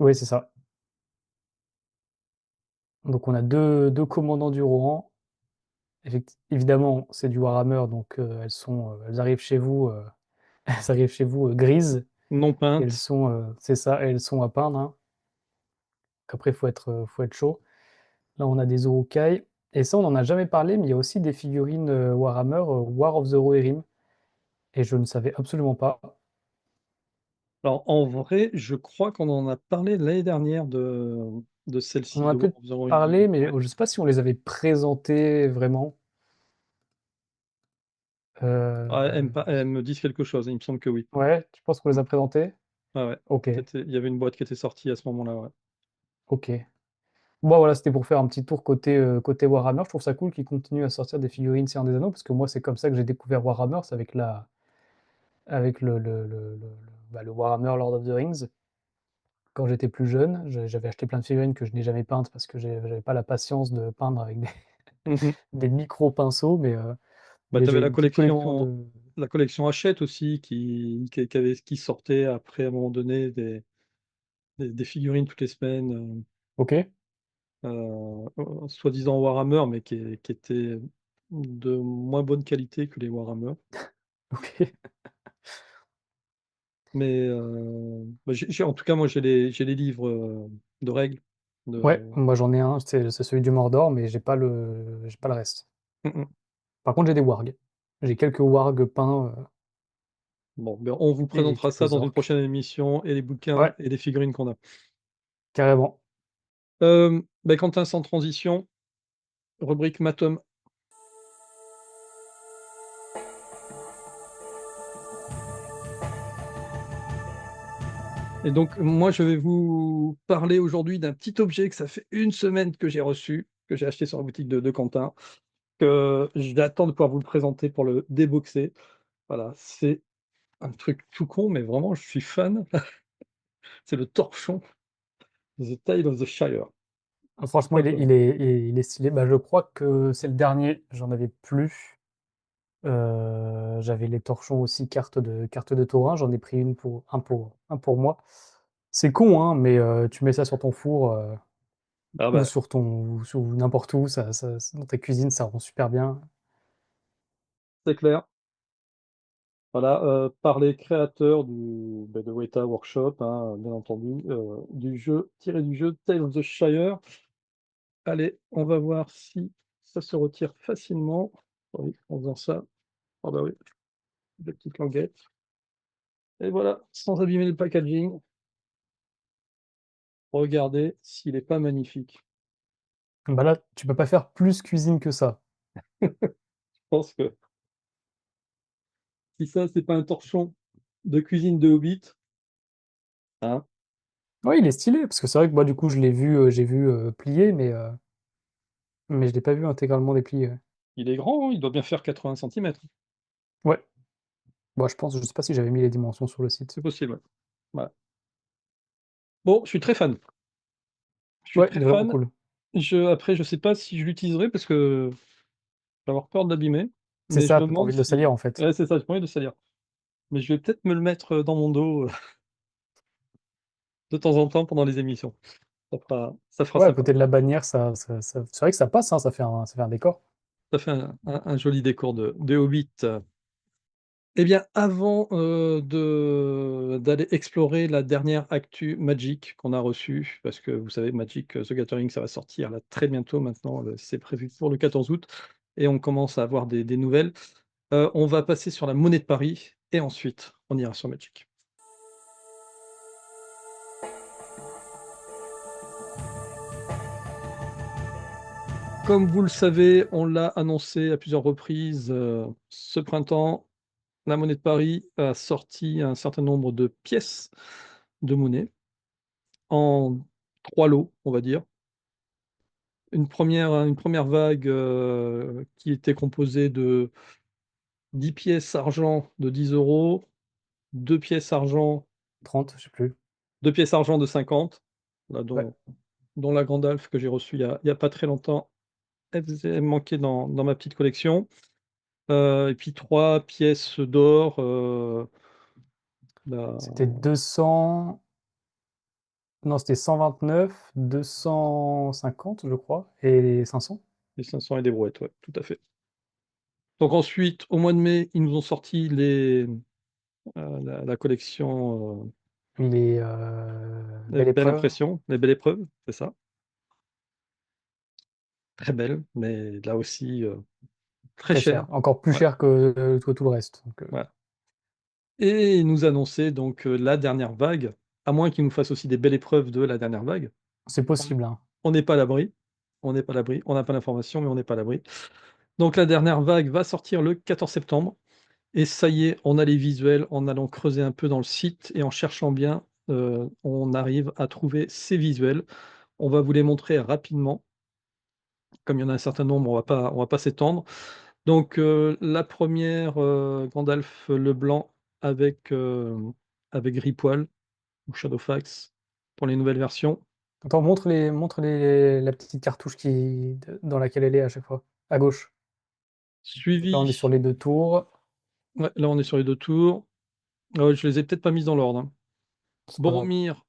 Oui, c'est ça. Donc, on a deux commandants du Rohan. Évidemment, c'est du Warhammer, donc elles arrivent chez vous, elles arrivent chez vous grises. Non Et elles peinte. sont, c'est ça, elles sont à peindre, hein. Qu'après, faut être chaud. Là, on a des Uruk-hai. Et ça, on n'en a jamais parlé, mais il y a aussi des figurines Warhammer, War of the Rohirrim. Et je ne savais absolument pas. Alors en vrai, je crois qu'on en a parlé l'année dernière de On celle-ci, en a de War peut-être of the Rohirrim. parlé, mais Ouais. je ne sais pas si on les avait présentées vraiment. Ah, Euh, elles me disent quelque chose, il me semble que oui. Ouais, tu penses qu'on les Mmh. a présentées? Ouais, ouais. Ok, Il y avait une boîte qui était sortie à ce moment-là, ouais. ok. Bon, voilà, c'était pour faire un petit tour côté Warhammer. Je trouve ça cool qu'ils continuent à sortir des figurines Seigneur des Anneaux, parce que moi, c'est comme ça que j'ai découvert Warhammer, c'est avec le Warhammer Lord of the Rings. Quand j'étais plus jeune, j'avais acheté plein de figurines que je n'ai jamais peintes parce que j'avais pas la patience de peindre avec des, Mmh. des micro-pinceaux, Bah, mais tu j'ai avais une petite collection de... la collection Hachette aussi qui sortait après à un moment donné des figurines toutes les semaines, Ok, soi-disant Warhammer, mais qui étaient de moins bonne qualité que les Warhammer. ok. Mais bah, en tout cas, moi j'ai les livres de règles. Ouais, de... moi j'en ai un, c'est celui du Mordor, mais j'ai pas le reste. Mm, mm. Par contre, j'ai des wargs. J'ai quelques wargs peints Bon, ben, on vous et présentera ça quelques dans une orques. prochaine émission, et les bouquins Ouais, et les figurines qu'on a. carrément. Ben, Quentin, sans transition, rubrique Matom. Et donc, moi, je vais vous parler aujourd'hui d'un petit objet que ça fait une semaine que j'ai reçu, que j'ai acheté sur la boutique de Quentin, que j'attends de pouvoir vous le présenter pour le déboxer. Voilà, c'est un truc tout con, mais vraiment, je suis fan. C'est le torchon The Tale of the Shire. Tout Franchement, simplement. il est stylé. Bah, je crois que c'est le dernier, j'en avais plus. J'avais les torchons aussi, carte de taurin. J'en ai pris un pour moi. C'est con, hein, mais tu mets ça sur ton four Ah ou bah, ou n'importe où, dans ta cuisine, ça rend super bien. c'est clair. Voilà, par les créateurs de Weta Workshop, hein, bien entendu, du jeu, tiré du jeu Tale of the Shire. Allez, on va voir si ça se retire facilement. Oui, en faisant ça. Ah bah oui, des petites languettes. Et voilà, sans abîmer le packaging, regardez s'il n'est pas magnifique. Bah là, tu peux pas faire plus cuisine que ça. Je pense que si ça, c'est pas un torchon de cuisine de Hobbit, hein, Ouais, il est stylé, parce que c'est vrai que moi, du coup, j'ai vu plier, mais je l'ai pas vu intégralement déplié. il est grand, hein, il doit bien faire 80 centimètres. Ouais. Bon, je sais pas si j'avais mis les dimensions sur le site. C'est possible, ouais. Voilà. Bon, je suis très fan. Je suis Ouais, très il est vraiment fan. cool. Après, je sais pas si je l'utiliserai parce que je vais avoir peur de l'abîmer, C'est mais je ça, me t'as pas demande envie de le salir si... en fait. Ouais, c'est ça, j'ai pas envie de le salir. Mais je vais peut-être me le mettre dans mon dos de temps en temps pendant les émissions. Ça fera Ouais, à sympa. côté de la bannière, c'est vrai que ça passe, hein, ça fait un décor. Ça fait un joli décor de Hobbit. Eh bien, avant d'aller explorer la dernière actu Magic qu'on a reçue, parce que vous savez, Magic The Gathering, ça va sortir là très bientôt maintenant, c'est prévu pour le 14 août, et on commence à avoir des nouvelles. On va passer sur la monnaie de Paris, et ensuite, on ira sur Magic. Comme vous le savez, on l'a annoncé à plusieurs reprises, ce printemps, la monnaie de Paris a sorti un certain nombre de pièces de monnaie en 3 lots, on va dire. Une première vague qui était composée de 10 pièces argent de 10 euros, 2 pièces argent, 30, je sais plus. 2 pièces argent de 50, là, Ouais, dont la Gandalf que j'ai reçue il y a pas très longtemps. Elle me manquait dans ma petite collection. Et puis 3 pièces d'or, c'était la- 200. Non, c'était 129, 250, je crois, et 500. les 500 et des brouettes, ouais, tout à fait. Donc ensuite, au mois de mai, ils nous ont sorti la collection Les les belles belles épreuves, impressions, les belles épreuves, c'est ça. Très belle, mais là aussi très très chère. cher. Encore plus Ouais, cher que tout le reste. Donc, voilà. Et il nous annonçait donc la dernière vague, à moins qu'il nous fasse aussi des belles épreuves de la dernière vague. c'est On possible, hein. on n'est pas à l'abri. On n'est pas à l'abri. On n'a pas l'information, mais on n'est pas à l'abri. Donc la dernière vague va sortir le 14 septembre. Et ça y est, on a les visuels en allant creuser un peu dans le site et en cherchant bien, on arrive à trouver ces visuels. On va vous les montrer rapidement. Comme il y en a un certain nombre, on va pas s'étendre. Donc, la première, Gandalf le blanc avec, avec Ripoll ou Shadowfax pour les nouvelles versions. Attends, la petite cartouche dans laquelle elle est à chaque fois. À gauche. Là, on est sur Suivi, les deux tours. ouais, là on est sur les 2 tours. Je les ai peut-être pas mis dans l'ordre, hein. C'est pas grave. Boromir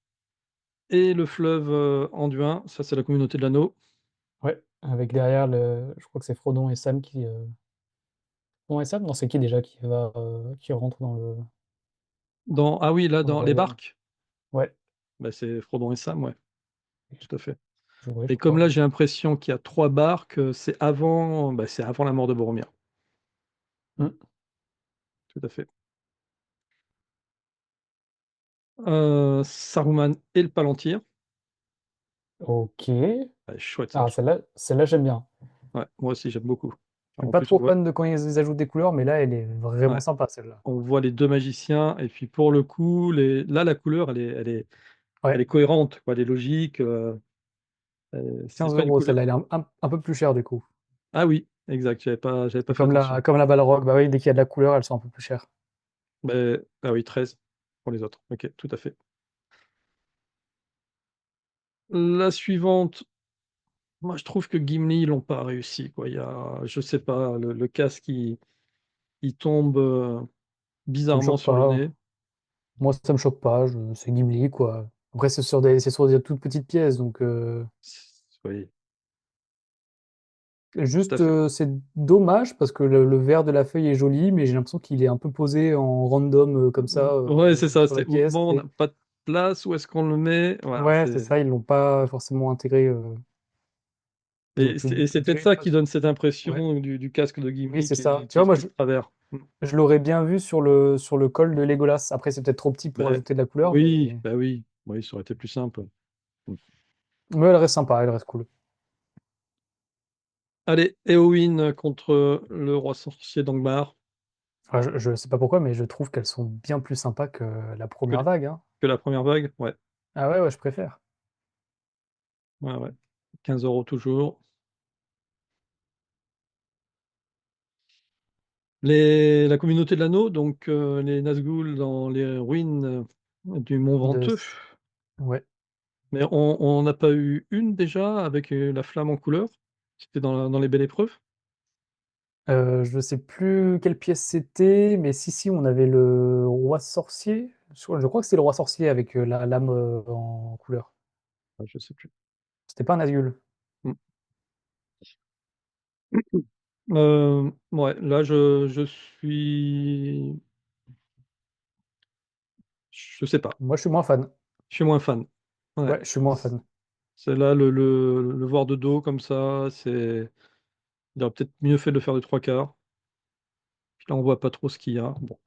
et le fleuve, Anduin, ça c'est la communauté de l'anneau. Ouais, avec derrière, je crois que c'est Frodon et Sam qui. Frodon et Sam? Non, c'est qui déjà qui rentre Ah oui, là dans dans les le. barques, Ouais, bah, c'est Frodon et Sam, ouais, tout à fait. Ouais, je Et comme crois. là, j'ai l'impression qu'il y a 3 barques, c'est avant la mort de Boromir. Mm. Tout à fait. Saruman et le Palantir. Ok. Ouais, chouette ça, Ah, je trouve. celle-là, j'aime bien. Ouais, moi aussi, j'aime beaucoup. Je suis En pas plus, on trop voit, fan de quand ils ajoutent des couleurs, mais là, elle est vraiment ouais, sympa, celle-là. on voit les deux magiciens. Et puis pour le coup, là, la couleur, elle Ouais, est cohérente, quoi, elle est logique. C'est 15 pas une euros, couleur. celle-là, elle est un peu plus chère, du coup. Ah oui, exact, j'avais pas C'est fait attention. comme la Balrog, bah oui, dès qu'il y a de la couleur, elles sont un peu plus chères. Ah oui, 13 pour les autres. Ok, tout à fait. La suivante, moi je trouve que Gimli, ils l'ont pas réussi, quoi. Je sais pas, le casque, il tombe Ça me bizarrement choque sur le pas. nez. Moi, ça me choque pas, c'est Gimli, quoi. Après, c'est sur des toutes petites pièces, donc Oui, tout à juste, fait. c'est dommage parce que le vert de la feuille est joli, mais j'ai l'impression qu'il est un peu posé en random comme ça Ouais, c'est ça, sur la c'est pièce. bon, on n'a pas de place, où est-ce qu'on le met? Voilà, Ouais, c'est ça, ils l'ont pas forcément intégré. Ils auraient pu et c'est peut-être intégrer ça qui parce... donne cette Ouais, impression du casque de oui, Gimli c'est ça. Tu qui vois, est moi, de travers. je l'aurais bien vu sur le col de Legolas. Après, c'est peut-être trop petit pour Ben, ajouter de la couleur, oui, mais... bah oui, oui, ça aurait été plus simple. Mais elle reste sympa, elle reste cool. Allez, Éowyn contre le roi sorcier d'Angmar, Enfin, je sais pas pourquoi, mais je trouve qu'elles sont bien plus sympas que la que, première vague, hein. que la première vague. Ouais, Ah ouais, ouais, je préfère. ouais, ouais. 15 € toujours. La communauté de l'anneau, donc les Nazgûl dans les ruines du Mont De... Venteux. Ouais. Mais on n'a pas eu une déjà avec la flamme en couleur. C'était dans les belles épreuves. Je sais plus quelle pièce c'était, mais si, on avait le roi sorcier. Je crois que c'était le roi sorcier avec la lame en couleur. Ah, je sais plus. C'était pas un Nazgûl. Mm. Ouais, là je sais pas. Moi, je suis moins fan. Je suis moins fan. Ouais. Ouais, je suis moins fan. C'est là le voir de dos comme ça, il aurait peut-être mieux fait de faire de trois quarts. Puis là, on voit pas trop ce qu'il y a. Bon.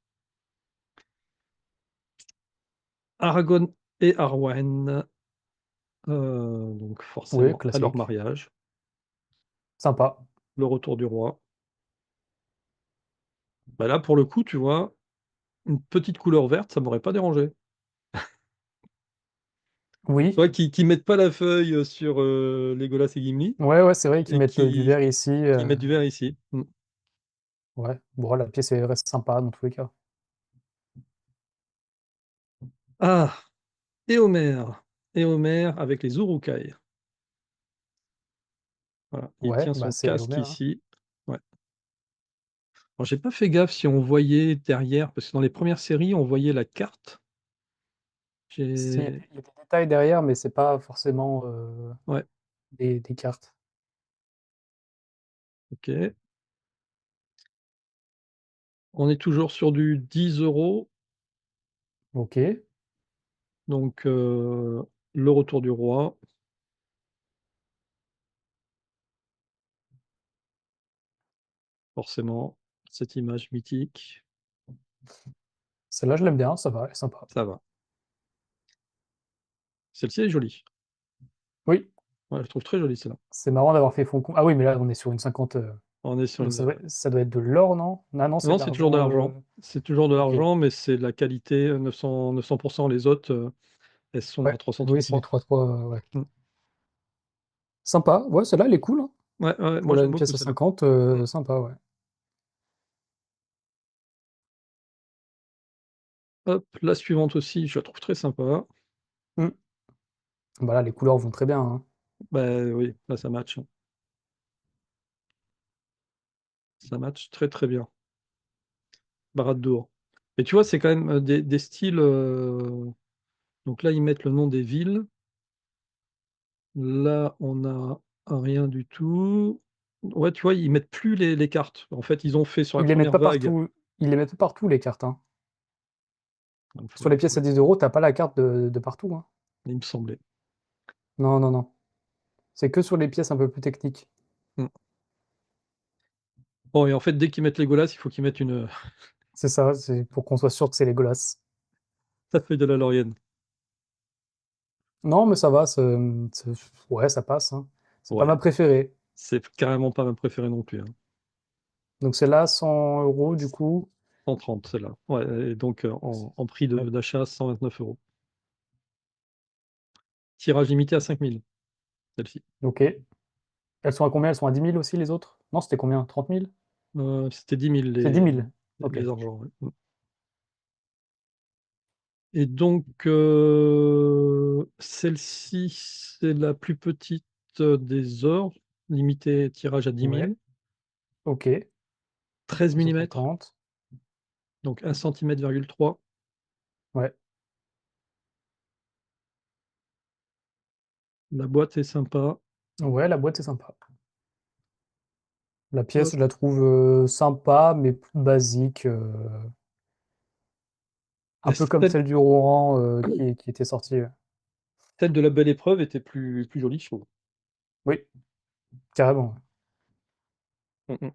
Aragorn et Arwen, donc Oui, forcément à leur classique. mariage, Sympa. le retour du roi. Bah là, pour le coup, tu vois, une petite couleur verte, ça m'aurait pas dérangé. Tu Oui. vois, qui mettent pas la feuille sur Legolas et Gimli Ouais, ouais, c'est vrai qu'ils et mettent du verre ici. qui mettent du vert ici. Mm. Ouais. Bon, la pièce elle reste sympa dans tous les cas. Ah, et Homer. Et Homer avec les Uruk-hai. Voilà, il Ouais, tient bah son c'est casque Homer, hein. ici. Ouais. Alors, j'ai pas fait gaffe si on voyait derrière, parce que dans les premières séries, on voyait la carte. Si, J'ai... il y a des détails derrière, mais c'est pas forcément Ouais, des cartes. ok. On est toujours sur du 10 €. Ok. Donc, le retour du roi, forcément, cette image mythique, Celle-là, je l'aime bien, ça va, elle est sympa. ça va. Celle-ci est jolie. Oui, Ouais, je trouve très jolie celle-là. c'est marrant d'avoir fait fond. Ah oui, mais là, on est sur une 50. On est sur Donc une. ça doit être de l'or, non? Ah non, c'est Non, de c'est toujours de l'argent. l'argent. C'est toujours de Ok. l'argent, mais c'est de la qualité 900%. Les autres, elles sont à Ouais. Oui, c'est du 333. 3-3. Ouais. Mm. Sympa. Ouais, celle-là, elle est cool, hein. Ouais, ouais, Pour moi j'aime une beaucoup pièce à celle-là. 50, Mm. sympa, ouais. Hop, la suivante aussi, je la trouve très sympa. Hmm. Bah là, les couleurs vont très bien, hein. Bah oui, là ça match, hein. Ça match très très bien. Barad-dûr. Et tu vois, c'est quand même des styles. Donc là, ils mettent le nom des villes. Là, on a rien du tout. Ouais, tu vois, ils mettent plus les cartes. En fait, ils ont fait sur la Ils les mettent première pas vague. partout. Ils les mettent pas partout, les cartes, hein. Il Sur faudrait les pièces retrouver. à 10 euros, t'as pas la carte de partout, hein. Il me semblait. Non, non, non. C'est que sur les pièces un peu plus techniques. Mmh. Bon et en fait, dès qu'ils mettent Legolas, il faut qu'ils mettent une, C'est ça, c'est pour qu'on soit sûr que c'est Legolas. sa feuille de la laurienne. Non, mais ça va, ouais, ça passe, hein. C'est pas Ouais, ma préférée. c'est carrément pas ma préférée non plus, hein. Donc c'est là 100 euros du coup. 130 celle-là. Ouais et donc en prix Ouais. d'achat 129 €. Tirage limité à 5 000, celle-ci. Ok. Elles sont à combien? Elles sont à 10 000 aussi les autres? Non, c'était combien? 30 000? C'était 10 000 C'est 10 000. Ok. les argents, ouais. Mmh. Et donc celle-ci, c'est la plus petite, des ors, limité tirage à 10 Ouais. 000, Ok. 13 millimètres, 230. donc 1 cm,3 cm. Ouais. La boîte est sympa. Ouais, la boîte est sympa. La pièce, Hop. je la trouve sympa, mais plus basique. Un Et peu comme celle du Rohan qui était sortie. celle de la Belle Épreuve était plus jolie, je trouve. Oui, carrément. Mmh mh.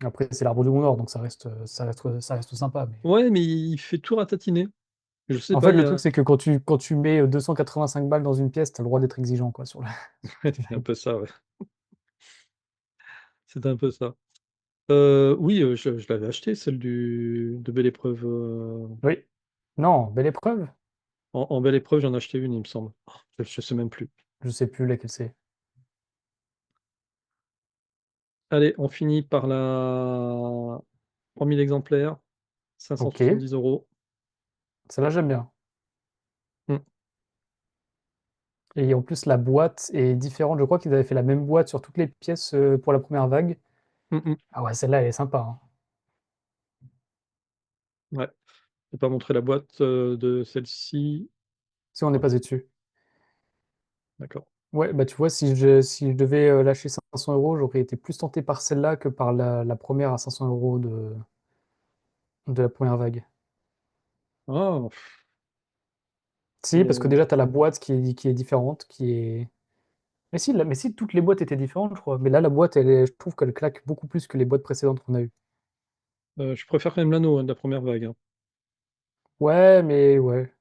Après, c'est l'arbre du Mont Nord, donc ça reste sympa. Mais... Ouais, mais il fait tout ratatiner. Je sais En pas, fait, il y le truc, a c'est que quand tu mets 285 balles dans une pièce, t'as le droit d'être exigeant, quoi, sur le c'est un design. peu ça, ouais. C'est un peu ça. Oui, je l'avais acheté celle du de Belle Épreuve, Oui. Non, belle épreuve. en Belle Épreuve, j'en ai acheté une, il me semble. Je sais même plus. Je sais plus laquelle c'est. Allez, on finit par la 3 000 exemplaires, Ok. 570 €. Celle-là, j'aime bien. Mmh. Et en plus, la boîte est différente. Je crois qu'ils avaient fait la même boîte sur toutes les pièces pour la première vague. Mmh mh. Ah ouais, celle-là, elle est sympa, hein. Ouais. Je vais pas montrer la boîte, de celle-ci. Si on est Ouais, passé dessus. d'accord. Ouais, bah tu vois, si je devais lâcher 500 euros, j'aurais été plus tenté par celle-là que par la première à 500 euros de la première vague. Ah! Si, parce que Et déjà, tu as la boîte qui est différente, qui est. Mais si, toutes les boîtes étaient différentes, je crois. Mais là, la boîte, je trouve qu'elle claque beaucoup plus que les boîtes précédentes qu'on a eues. je préfère quand même l'anneau, hein, de la première vague, hein. Ouais, mais ouais.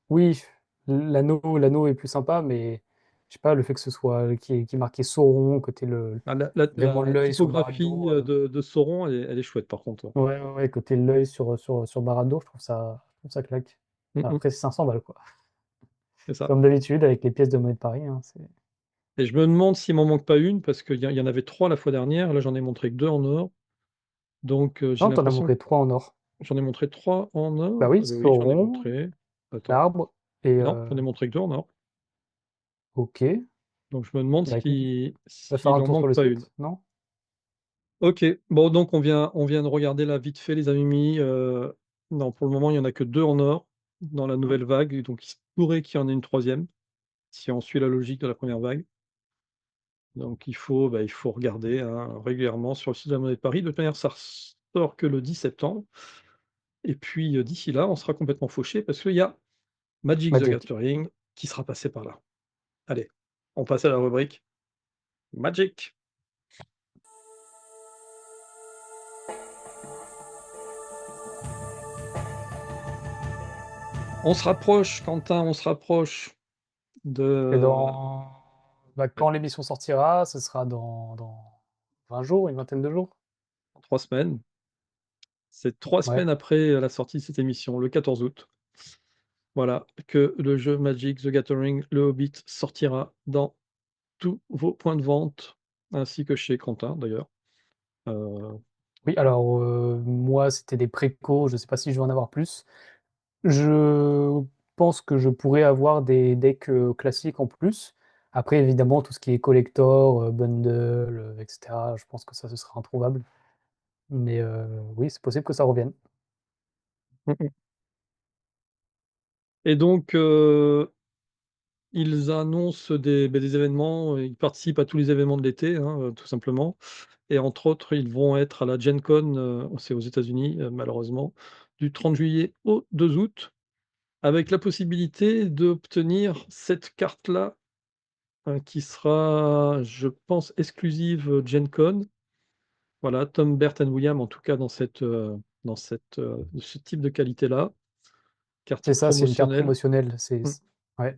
Oui, l'anneau est plus sympa, mais je sais pas, le fait que ce soit qui est marqué Sauron, que tu Ah la vraiment l'œil sur typographie, Barad-dûr. de Sauron, elle est chouette par contre, ouais. Ouais, ouais, ouais, que tu l'œil sur Barad-dûr, je trouve ça claque. Mmh mh. Après, c'est 500 balles, quoi. C'est ça. Comme d'habitude, avec les pièces de monnaie de Paris, hein, c'est. Et je me demande s'il m'en manque pas une parce qu'il y en avait 3 la fois dernière, là j'en ai montré que 2 en or, donc j'ai Non, t'en as l'impression que montré 3 en or. j'en ai montré 3 en Bah or? oui, Ah bah oui, j'en ai Sauron, montré, attends, l'arbre, et non, j'en ai montré que 2 en or, ok. donc je me demande Bah écoute, va faire s'il un en tour sur manque le pas une. site, non? OK, bon donc on vient de regarder là vite fait les amis, non pour le moment il y en a que 2 en or dans la nouvelle vague, donc il se pourrait qu'il y en ait une troisième si on suit la logique de la première vague. Donc il faut regarder, hein, régulièrement sur le site de la Monnaie de Paris. De toute manière, ça ressort que le 10 septembre et puis, d'ici là, on sera complètement fauchés parce qu'il y a Magic the Magic. Gathering qui sera passé par là. Allez, on passe à la rubrique Magic. On se rapproche, Quentin, on se rapproche Et de bah, ouais, quand l'émission sortira, ce sera dans 20 jours, une vingtaine de jours. dans 3 semaines. C'est 3 Ouais, semaines après, la sortie de cette émission, le 14 août. Voilà, que le jeu Magic the Gathering, le Hobbit sortira dans tous vos points de vente, ainsi que chez Quentin d'ailleurs. Heu, oui, alors moi, c'était des précos, je sais pas si je vais en avoir plus. Je pense que je pourrais avoir des decks classiques en plus. Après, évidemment, tout ce qui est collector, bundle, etc., je pense que ça, ce sera introuvable. Mais oui, c'est possible que ça revienne. mmh mh. Et donc ils annoncent des événements, ils participent à tous les événements de l'été, hein, tout simplement et entre autres, ils vont être à la Gen Con, c'est aux États-Unis, malheureusement, du 30 juillet au 2 août, avec la possibilité d'obtenir cette carte-là qui sera, je pense, exclusive, Gen Con. Voilà, Tom, Bert and William, en tout cas ce type de qualité-là, carte C'est ça, c'est une carte promotionnelle. promotionnelle. Mmh, Ouais,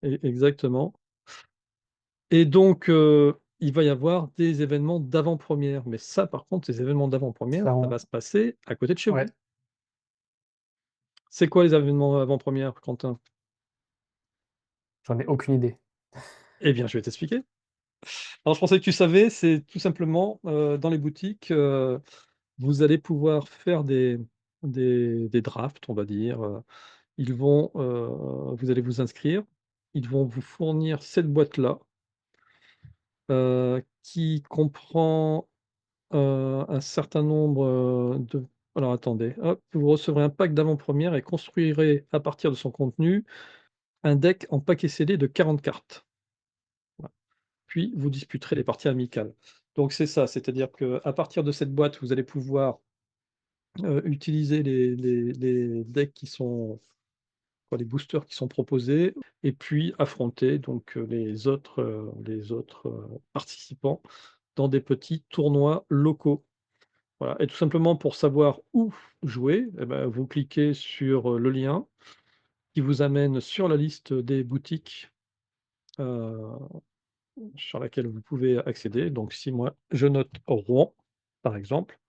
exactement. Et donc, il va y avoir des événements d'avant-première. Mais ça, par contre, ces événements d'avant-première, ça ça va se passer à côté de chez ouais, vous. C'est quoi les événements avant-première, Quentin? j'en ai aucune idée. Eh bien, je vais t'expliquer. Alors, je pensais que tu savais, c'est tout simplement, dans les boutiques, vous allez pouvoir faire des drafts, on va dire. Vous allez vous inscrire. Ils vont vous fournir cette boîte-là, qui comprend, un certain nombre, de alors attendez, hop, vous recevrez un pack d'avant-première et construirez à partir de son contenu un deck en paquet CD de 40 cartes. Voilà. Puis vous disputerez les parties amicales. Donc c'est ça, c'est-à-dire qu'à partir de cette boîte, vous allez pouvoir, utiliser les decks qui sont quoi, les boosters qui sont proposés et puis affronter donc, les autres, participants dans des petits tournois locaux. Voilà, et tout simplement pour savoir où jouer, eh ben, vous cliquez sur, le lien qui vous amène sur la liste des boutiques, heu, sur laquelle vous pouvez accéder. Donc si moi je note Rouen, par exemple,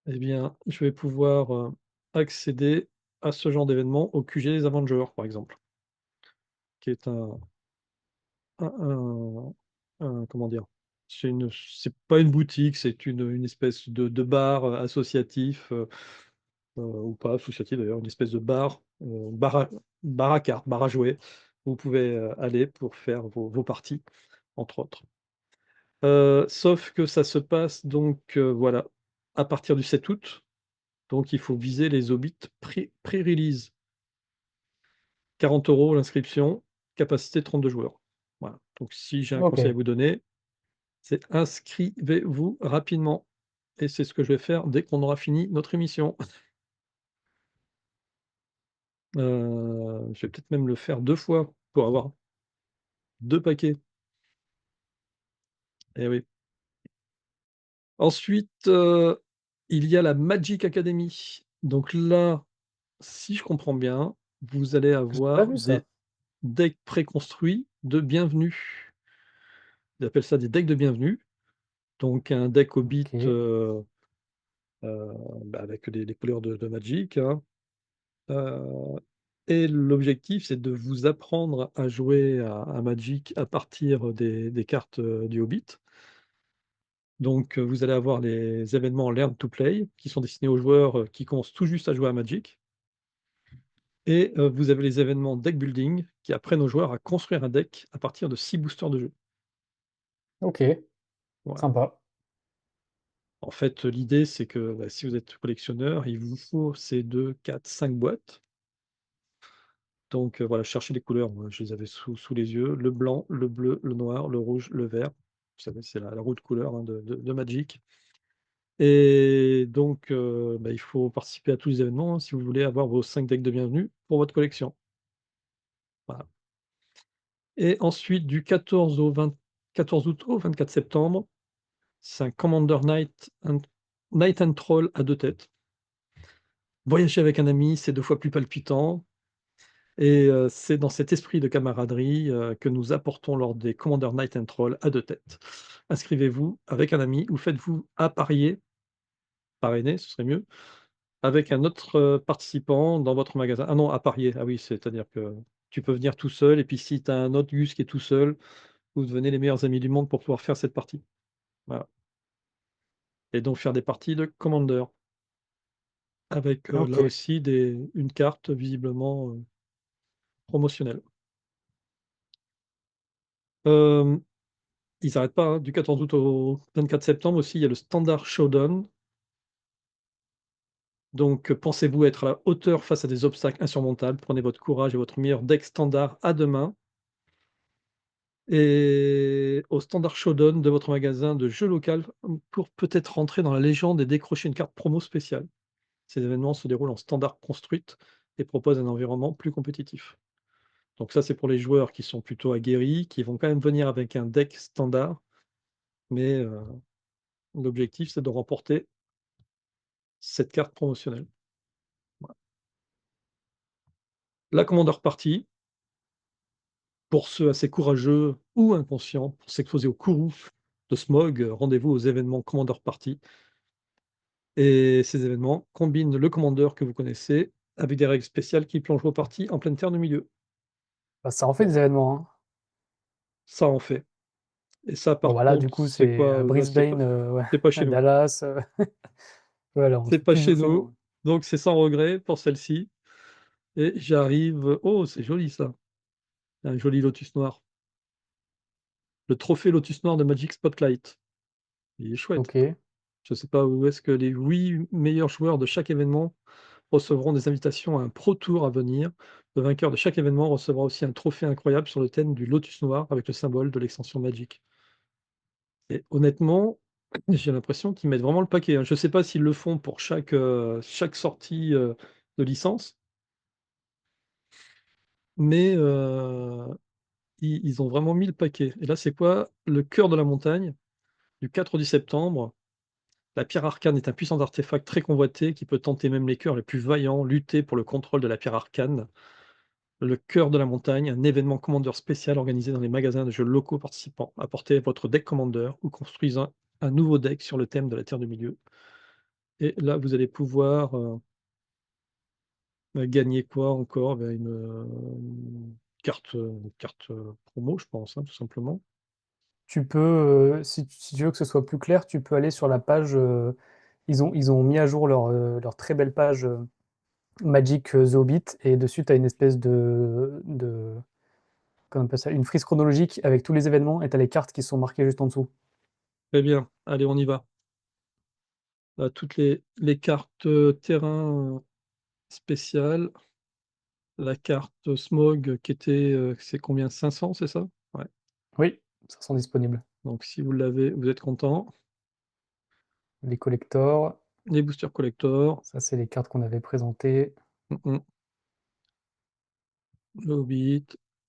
eh bien, je vais pouvoir, accéder à ce genre d'événement au QG des Avengers, par exemple, qui est un comment dire? C'est pas une boutique, c'est une espèce de bar, associatif, ou pas associatif d'ailleurs, une espèce de bar, bar à cartes, bar à jouer, où vous pouvez, aller pour faire vos parties, entre autres. Sauf que ça se passe donc, voilà, à partir du 7 août, donc il faut viser les Hobbits pré-release. 40 € l'inscription, capacité 32 joueurs. Voilà, donc si j'ai un conseil à OK. vous donner, c'est inscrivez-vous rapidement et c'est ce que je vais faire dès qu'on aura fini notre émission. Je vais peut-être même le faire 2 fois pour avoir 2 paquets. Eh oui. Ensuite, il y a la Magic Academy. Donc là, si je comprends bien, vous allez J'ai pas avoir vu ça. des decks préconstruits de bienvenue. Ils appellent ça des decks de bienvenue. Donc un deck Hobbit, OK. bah, avec les couleurs de Magic, hein. Heu et l'objectif, c'est de vous apprendre à jouer à Magic à partir des cartes, du Hobbit. Donc, vous allez avoir les événements Learn to Play qui sont destinés aux joueurs, qui commencent tout juste à jouer à Magic et vous avez les événements Deck Building qui apprennent aux joueurs à construire un deck à partir de 6 boosters de jeu. OK, Voilà. sympa. En fait, l'idée, c'est que, bah, si vous êtes collectionneur, il vous faut ces 2, 4, 5 boîtes. Donc, voilà, cherchez les couleurs, moi je les avais sous les yeux, le blanc, le bleu, le noir, le rouge, le vert. Vous savez, c'est la roue de couleur, hein, de Magic et donc, bah, il faut participer à tous les événements, hein, si vous voulez avoir vos 5 decks de bienvenue pour votre collection. Voilà et ensuite du 14 août au 24 septembre, c'est un Commander Knight and Troll à 2 têtes. Voyager avec un ami, c'est 2 fois plus palpitant. Et c'est dans cet esprit de camaraderie, que nous apportons lors des Commander Night and Troll à 2 têtes. Inscrivez-vous avec un ami ou faites-vous apparier, parrainer, ce serait mieux, avec un autre, participant dans votre magasin. Ah non, apparier, ah oui, c'est-à-dire que tu peux venir tout seul et puis si tu as un autre Gus qui est tout seul, vous devenez les meilleurs amis du monde pour pouvoir faire cette partie. Voilà et donc faire des parties de Commander avec, là OK. aussi une carte visiblement, promotionnelle. Hem Ils n'arrêtent pas, hein, du 14 août au 24 septembre aussi, il y a le Standard Showdown. Donc, pensez-vous être à la hauteur face à des obstacles insurmontables? Prenez votre courage et votre meilleur deck standard à 2 mains et au Standard Showdown de votre magasin de jeux local, pour peut-être rentrer dans la légende et décrocher une carte promo spéciale. Ces événements se déroulent en standard construite et proposent un environnement plus compétitif. Donc ça, c'est pour les joueurs qui sont plutôt aguerris, qui vont quand même venir avec un deck standard, mais l'objectif, c'est de remporter cette carte promotionnelle. Voilà. La Commander Party, pour ceux assez courageux ou inconscients, pour s'exposer au courroux de Smog, rendez-vous aux événements Commander Party. Et ces événements combinent le Commander que vous connaissez avec des règles spéciales qui plongent vos parties en pleine terre du milieu. Bah, ça en fait Bon, des événements, hein. ça en fait. Et ça, Bon, par bah là, du contre, coup, c'est c'est quoi? à Là, Brisbane, ouais, c'est pas à chez nous. Dallas, voilà, on C'est se fait pas plus chez bouffer, nous, nous. donc c'est sans regret pour celle-ci. Et j'arrive, oh, c'est joli ça, un joli lotus noir. Le trophée lotus noir de Magic Spotlight. Il est chouette. OK. Je ne sais pas où est-ce que les 8 meilleurs joueurs de chaque événement recevront des invitations à un Pro Tour à venir. Le vainqueur de chaque événement recevra aussi un trophée incroyable sur le thème du lotus noir avec le symbole de l'extension Magic. Et honnêtement, j'ai l'impression qu'ils mettent vraiment le paquet, hein. Je ne sais pas s'ils le font pour chaque sortie, de licence, mais ils ont vraiment mis le paquet. Et là, c'est quoi? Le cœur de la montagne, du 4 au 10 septembre. La pierre arcane est un puissant artefact très convoité qui peut tenter même les cœurs les plus vaillants, lutter pour le contrôle de la pierre arcane. Le cœur de la montagne, un événement Commander spécial organisé dans les magasins de jeux locaux participants. Apportez votre deck Commander ou construisez un nouveau deck sur le thème de la Terre du Milieu. Et là, vous allez pouvoir gagner quoi encore? Ben, une carte promo, je pense, hein, tout simplement. Tu peux, si tu veux que ce soit plus clair, tu peux aller sur la page, ils ont mis à jour leur très belle page, Magic, The Hobbit, et dessus, tu as une espèce de comment on appelle ça? Une frise chronologique avec tous les événements, et tu as les cartes qui sont marquées juste en dessous. Très bien, allez, on y va. Toutes les cartes terrain spéciales. La carte Smog qui était, c'est combien? 500, c'est ça? Ouais, Oui, ça sont disponibles. donc si vous l'avez, vous êtes content. Les collectors, Les boosters collector, ça, c'est les cartes qu'on avait présentées. mmh le Hobbit,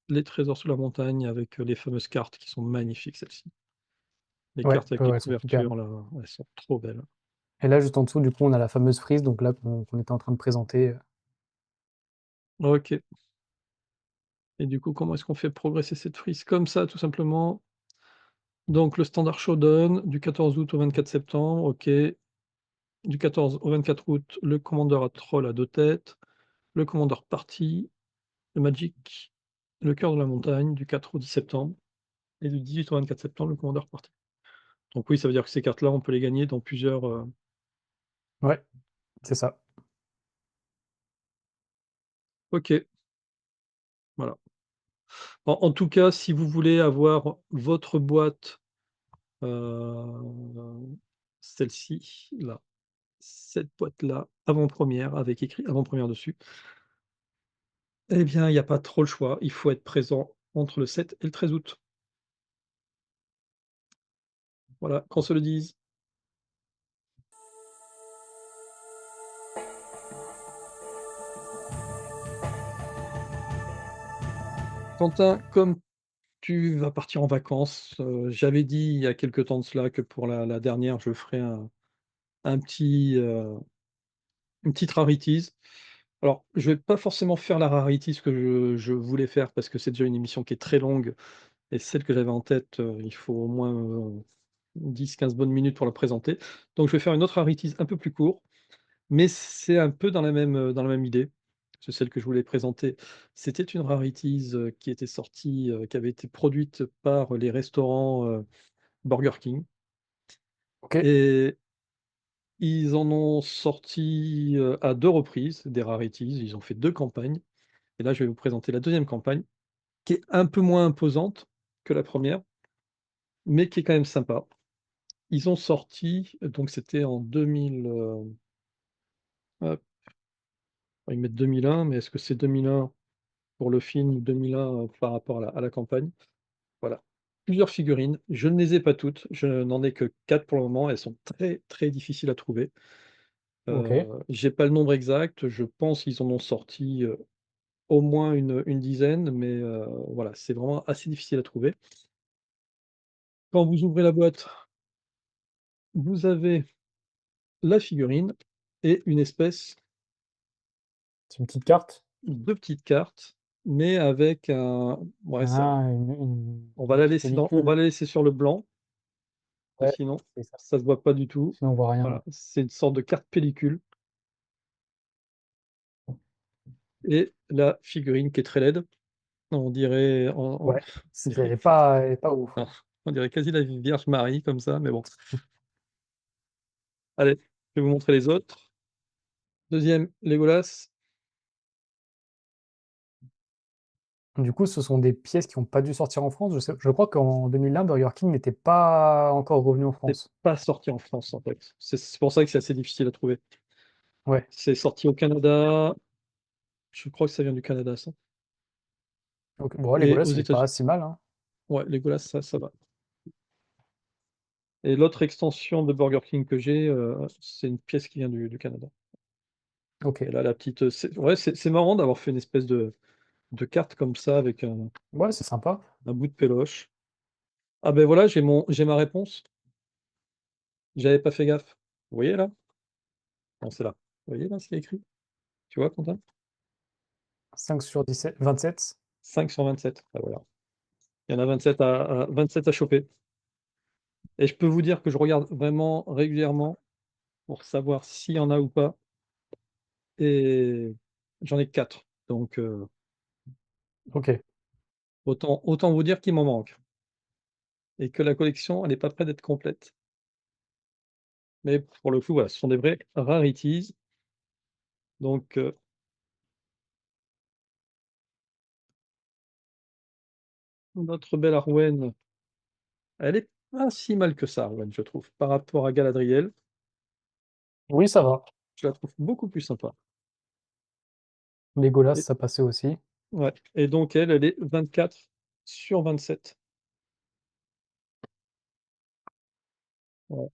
les trésors sous la montagne avec, les fameuses cartes qui sont magnifiques celles-ci. Les Ouais, cartes avec ouais, les ouais, elles sont superbes. couvertures là, elles sont trop belles. Et là, juste en dessous, du coup, on a la fameuse frise, donc là, qu'on était en train de présenter. OK, et du coup, comment est-ce qu'on fait progresser cette frise? Comme ça, tout simplement. Donc le standard showdown du 14 août au 24 septembre, OK. Du 14 au 24 août, le commandeur à troll à 2 têtes, le commandeur party, le Magic, le cœur de la montagne du 4 au 10 septembre et du 18 au 24 septembre, le commandeur party. Donc oui, ça veut dire que ces cartes-là, on peut les gagner dans plusieurs, Ouais, c'est ça. OK, voilà. En tout cas, si vous voulez avoir votre boîte, celle-ci, là, cette boîte-là, avant-première, avec écrit avant-première dessus, eh bien, il y a pas trop le choix. Il faut être présent entre le 7 et le 13 août. Voilà, qu'on se le dise. Quentin, comme tu vas partir en vacances, j'avais dit il y a quelque temps de cela que pour la dernière, je ferais un petit, une petite rarities. Alors, je vais pas forcément faire la rarities que je voulais faire parce que c'est déjà une émission qui est très longue et celle que j'avais en tête, il faut au moins, 10-15 bonnes minutes pour la présenter. Donc je vais faire une autre rarities un peu plus court, mais c'est un peu dans la même idée. C'est celle que je voulais présenter. C'était une rarities, qui était sortie, qui avait été produite par les restaurants, Burger King, OK, et ils en ont sorti, à 2 reprises des rarities. Ils ont fait 2 campagnes et là, je vais vous présenter la deuxième campagne qui est un peu moins imposante que la première, mais qui est quand même sympa. Ils ont sorti, donc c'était en 2000, hop, ils mettent 2001, mais est-ce que c'est 2001 pour le film ou 2001, par rapport à la campagne? Voilà. Plusieurs figurines, je ne les ai pas toutes, je n'en ai que 4 pour le moment, elles sont très, très difficiles à trouver. OK. J'ai pas le nombre exact, je pense qu'ils en ont sorti, au moins une dizaine, mais voilà, c'est vraiment assez difficile à trouver. Quand vous ouvrez la boîte, vous avez la figurine et une espèce C'est une petite carte? de petite carte, mais avec un ouais, ça Ah, on va une la petite laisser on pellicule. va la laisser sur le blanc, que Ouais, sinon c'est ça. ça se voit pas du tout. Sinon on voit rien. Voilà, c'est une sorte de carte pellicule et la figurine qui est très laide. On dirait Ouais, on dirait elle est pas ouf. non, on dirait quasi la Vierge Marie comme ça, mais bon. Allez, je vais vous montrer les autres. Deuxième Legolas, Du coup, ce sont des pièces qui ont pas dû sortir en France. Je crois qu'en 2001, Burger King n'était pas encore revenu en c'est France. pas sorti en France, en fait. C'est pour ça que c'est assez difficile à trouver. Ouais. C'est sorti au Canada, je crois que ça vient du Canada, ça, Donc, bon, et Legolas, aux il est pas États-Unis. si mal, hein. Ouais, Legolas, ça va. Et l'autre extension de Burger King que j'ai, c'est une pièce qui vient du Canada. Ok. Et là, la petite, c'est marrant d'avoir fait une espèce de carte comme ça avec Ouais, c'est sympa. un bout de péloche. Ah ben voilà, j'ai ma réponse. J'avais pas fait gaffe. Vous voyez là? Non, c'est là. Vous voyez là ce qu'il y a écrit? Tu vois, Quentin? 5 sur 17, 27. 5 sur 27. Ah voilà. Il y en a 27 à choper. Et je peux vous dire que je regarde vraiment régulièrement pour savoir s'il y en a ou pas. Et j'en ai 4. Donc Ok. autant vous dire qu'il m'en manque. Et que la collection, elle n'est pas près d'être complète. Mais pour le coup, voilà, ce sont des vrais rarities. Donc notre belle Arwen, elle est pas si mal que ça, Arwen, je trouve. Par rapport à Galadriel, Oui, ça va. je la trouve beaucoup plus sympa. Legolas, Et, ça passait aussi. ouais. Et donc elle est 24 sur 27. Voilà.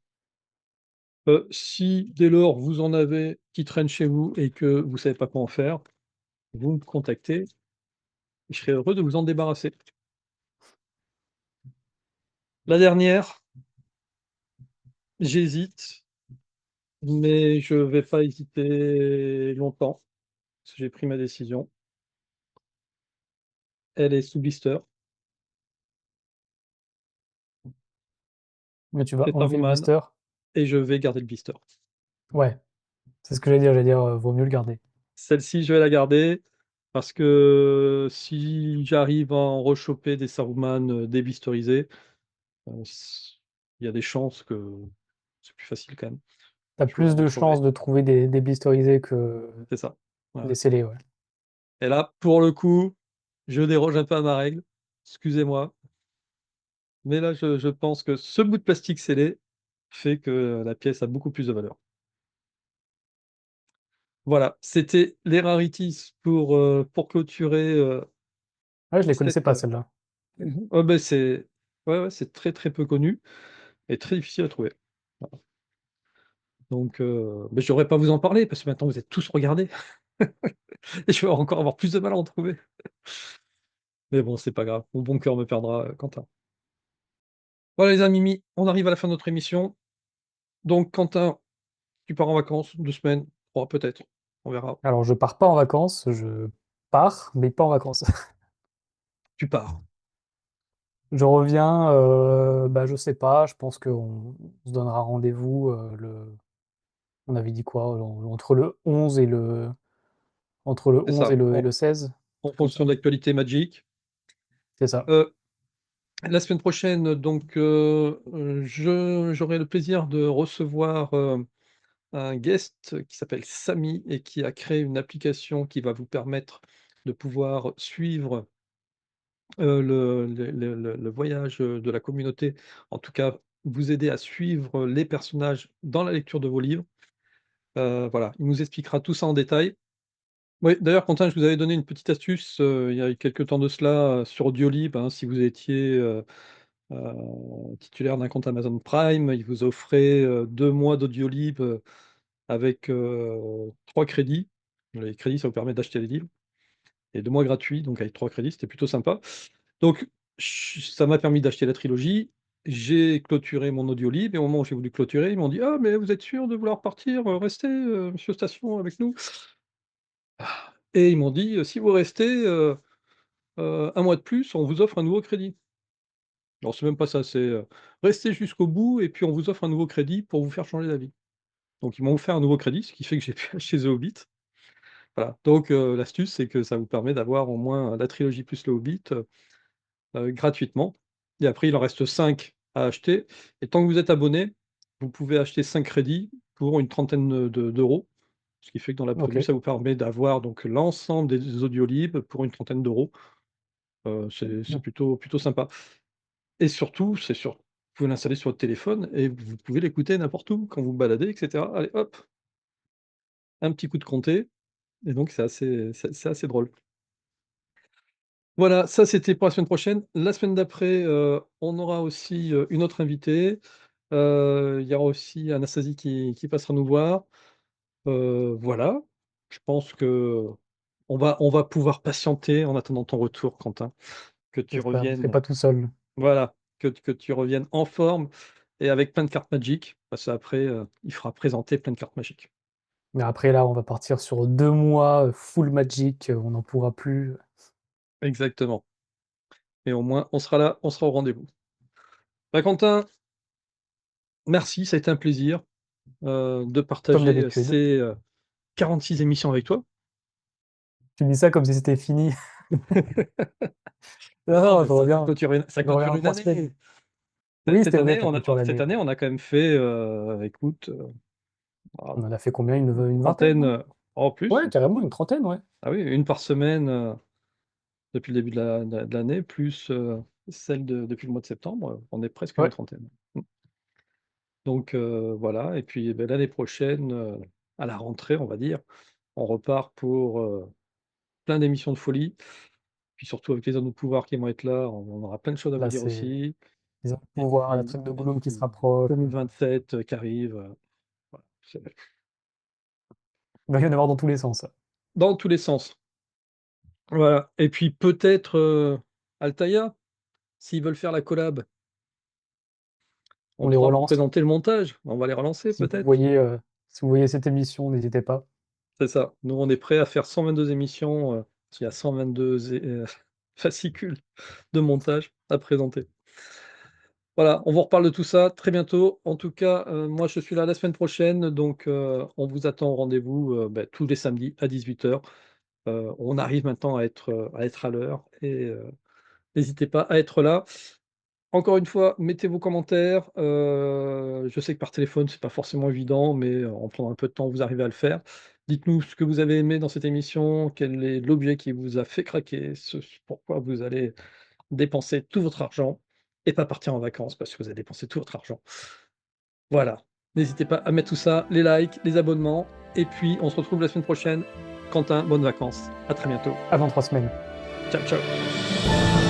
Si dès lors vous en avez qui traînent chez vous et que vous savez pas quoi en faire, vous me contactez, je serai heureux de vous en débarrasser. La dernière, j'hésite, mais je vais pas hésiter longtemps, parce que j'ai pris ma décision. Elle est sous blister. Mais tu vas C'est enlever le Saruman blister. et je vais garder le blister. Ouais, c'est ce que j'allais dire. J'allais dire, vaut mieux le garder. Celle-ci, je vais la garder parce que si j'arrive à en rechoper des Saruman déblisterisés, il y a des chances que c'est plus facile quand même. T'as Je vous en plus de chances retrouverai. de trouver des blisterisés que C'est ça. Ouais, des ouais. scellés, ouais. Et là, pour le coup, je déroge un peu à ma règle. Excusez-moi. Mais là, je pense que ce bout de plastique scellé fait que la pièce a beaucoup plus de valeur. Voilà, c'était les rarities pour clôturer Ouais, je les connaissais cette. pas, celle-là. Oh, ben, ouais, c'est très très peu connu et très difficile à trouver. Voilà. Donc, mais je devrais pas vous en parler parce que maintenant vous êtes tous regardés et je vais encore avoir plus de mal à en trouver. Mais bon, c'est pas grave. Mon bon cœur me perdra, Quentin. Voilà, les amis, on arrive à la fin de notre émission. Donc, Quentin, tu pars en vacances, 2 semaines, 3 peut-être. On verra. Alors, je pars pas en vacances. Je pars, mais pas en vacances. Tu pars. Je reviens, bah, je sais pas. Je pense qu'on se donnera rendez-vous on avait dit quoi? Entre le C'est 11 ça. et le 16, un En truc comme fonction ça. de l'actualité Magic. C'est ça. Euh, la semaine prochaine, donc, j'aurai le plaisir de recevoir un guest qui s'appelle Samy et qui a créé une application qui va vous permettre de pouvoir suivre le voyage de la communauté, en tout cas vous aider à suivre les personnages dans la lecture de vos livres. Voilà, il nous expliquera tout ça en détail. Oui, d'ailleurs, Quentin, je vous avais donné une petite astuce il y a quelques temps de cela sur Audiolib, hein, si vous étiez titulaire d'un compte Amazon Prime, il vous offrait 2 mois d'Audiolib avec 3 crédits. Les crédits, ça vous permet d'acheter les livres. et 2 mois gratuits, donc avec 3 crédits, c'était plutôt sympa. Donc ça m'a permis d'acheter la trilogie. J'ai clôturé mon Audiolib et au moment où j'ai voulu clôturer, ils m'ont dit: «Ah mais vous êtes sûr de vouloir partir? Restez, monsieur Station avec nous». Et ils m'ont dit: «Si vous restez, 1 mois de plus, on vous offre un nouveau crédit». Alors c'est même pas ça, c'est, restez jusqu'au bout et puis on vous offre un nouveau crédit pour vous faire changer d'avis. Donc ils m'ont offert un nouveau crédit, ce qui fait que j'ai pu acheter The Hobbit. Voilà, donc l'astuce, c'est que ça vous permet d'avoir au moins la trilogie plus le Hobbit, gratuitement et après il en reste 5 à acheter et tant que vous êtes abonné, vous pouvez acheter 5 crédits pour une trentaine d'euros. Ce qui fait que dans l'absolu, OK, ça vous permet d'avoir donc l'ensemble des audiolibres pour une trentaine d'euros. C'est mmh, plutôt sympa et surtout, vous pouvez l'installer sur votre téléphone et vous pouvez l'écouter n'importe où, quand vous vous baladez et cetera. Allez hop, un petit coup de comté et donc c'est assez drôle. Voilà, ça c'était pour la semaine prochaine. La semaine d'après, on aura aussi, une autre invitée. Il y aura aussi Anastasie qui passera nous voir. Voilà, je pense qu'on va pouvoir patienter en attendant ton retour, Quentin. Que tu j'espère, je serai reviennes pas tout seul. voilà, que tu reviennes en forme et avec plein de cartes Magic, parce qu'après, il faudra présenter plein de cartes magiques. Mais après là, on va partir sur 2 mois, full Magic, on n'en pourra plus. Exactement, et au moins on sera là, on sera au rendez-vous. Bah, Quentin, merci, ça a été un plaisir, de Comme partager, d'habitude. ces, 46 émissions avec toi. Tu dis ça comme si c'était fini. Non, Non, non, mais j'aimerais ça bien clôture revenir une 3 semaines. année. Oui, Cette c'était vrai, année, ça clôture cette l'année. année, on a quand même fait, écoute, On en a fait combien? une Une vingtaine, trentaine, non? en plus, Ouais, carrément, une trentaine, ouais. ah oui, une par semaine, depuis le début de l'année, plus, celle depuis le mois de septembre, on est presque à une Ouais, trentaine. Mmh. Donc voilà et puis, beh, l'année prochaine, à la rentrée, on va dire, on repart pour, plein d'émissions de folie. Puis surtout avec les Anneaux de pouvoir qui vont être là, on aura plein de choses à vous là, dire c'est aussi ils ont le et pouvoir, la puis traite de et Gollum qui se puis rapproche. 2027, qui arrive, voilà, c'est Il va y en avoir dans tous les sens. dans tous les sens. Voilà et puis peut-être, Altaïa, s'ils veulent faire la collab, on On les pourra vous relance. présenter le montage. On va les relancer Si vous peut-être? voyez, si vous voyez cette émission, n'hésitez pas. C'est ça. Nous, on est prêts à faire 122 émissions, il y a 122 fascicules de montage à présenter. Voilà, on vous reparle de tout ça très bientôt. En tout cas, moi, je suis là la semaine prochaine, donc on vous attend au rendez-vous, bah, tous les samedis à 18:00. On arrive maintenant à être à l'heure et n'hésitez pas à être là. Encore une fois, mettez vos commentaires, je sais que par téléphone, c'est pas forcément évident, mais en prenant un peu de temps, vous arrivez à le faire. Dites-nous ce que vous avez aimé dans cette émission, quel est l'objet qui vous a fait craquer, ce pourquoi vous allez dépenser tout votre argent et pas partir en vacances parce que vous avez dépensé tout votre argent. Voilà, n'hésitez pas à mettre tout ça, les likes, les abonnements et puis on se retrouve la semaine prochaine. Quentin, bonnes vacances. À très bientôt. Avant 3 semaines. Ciao, ciao.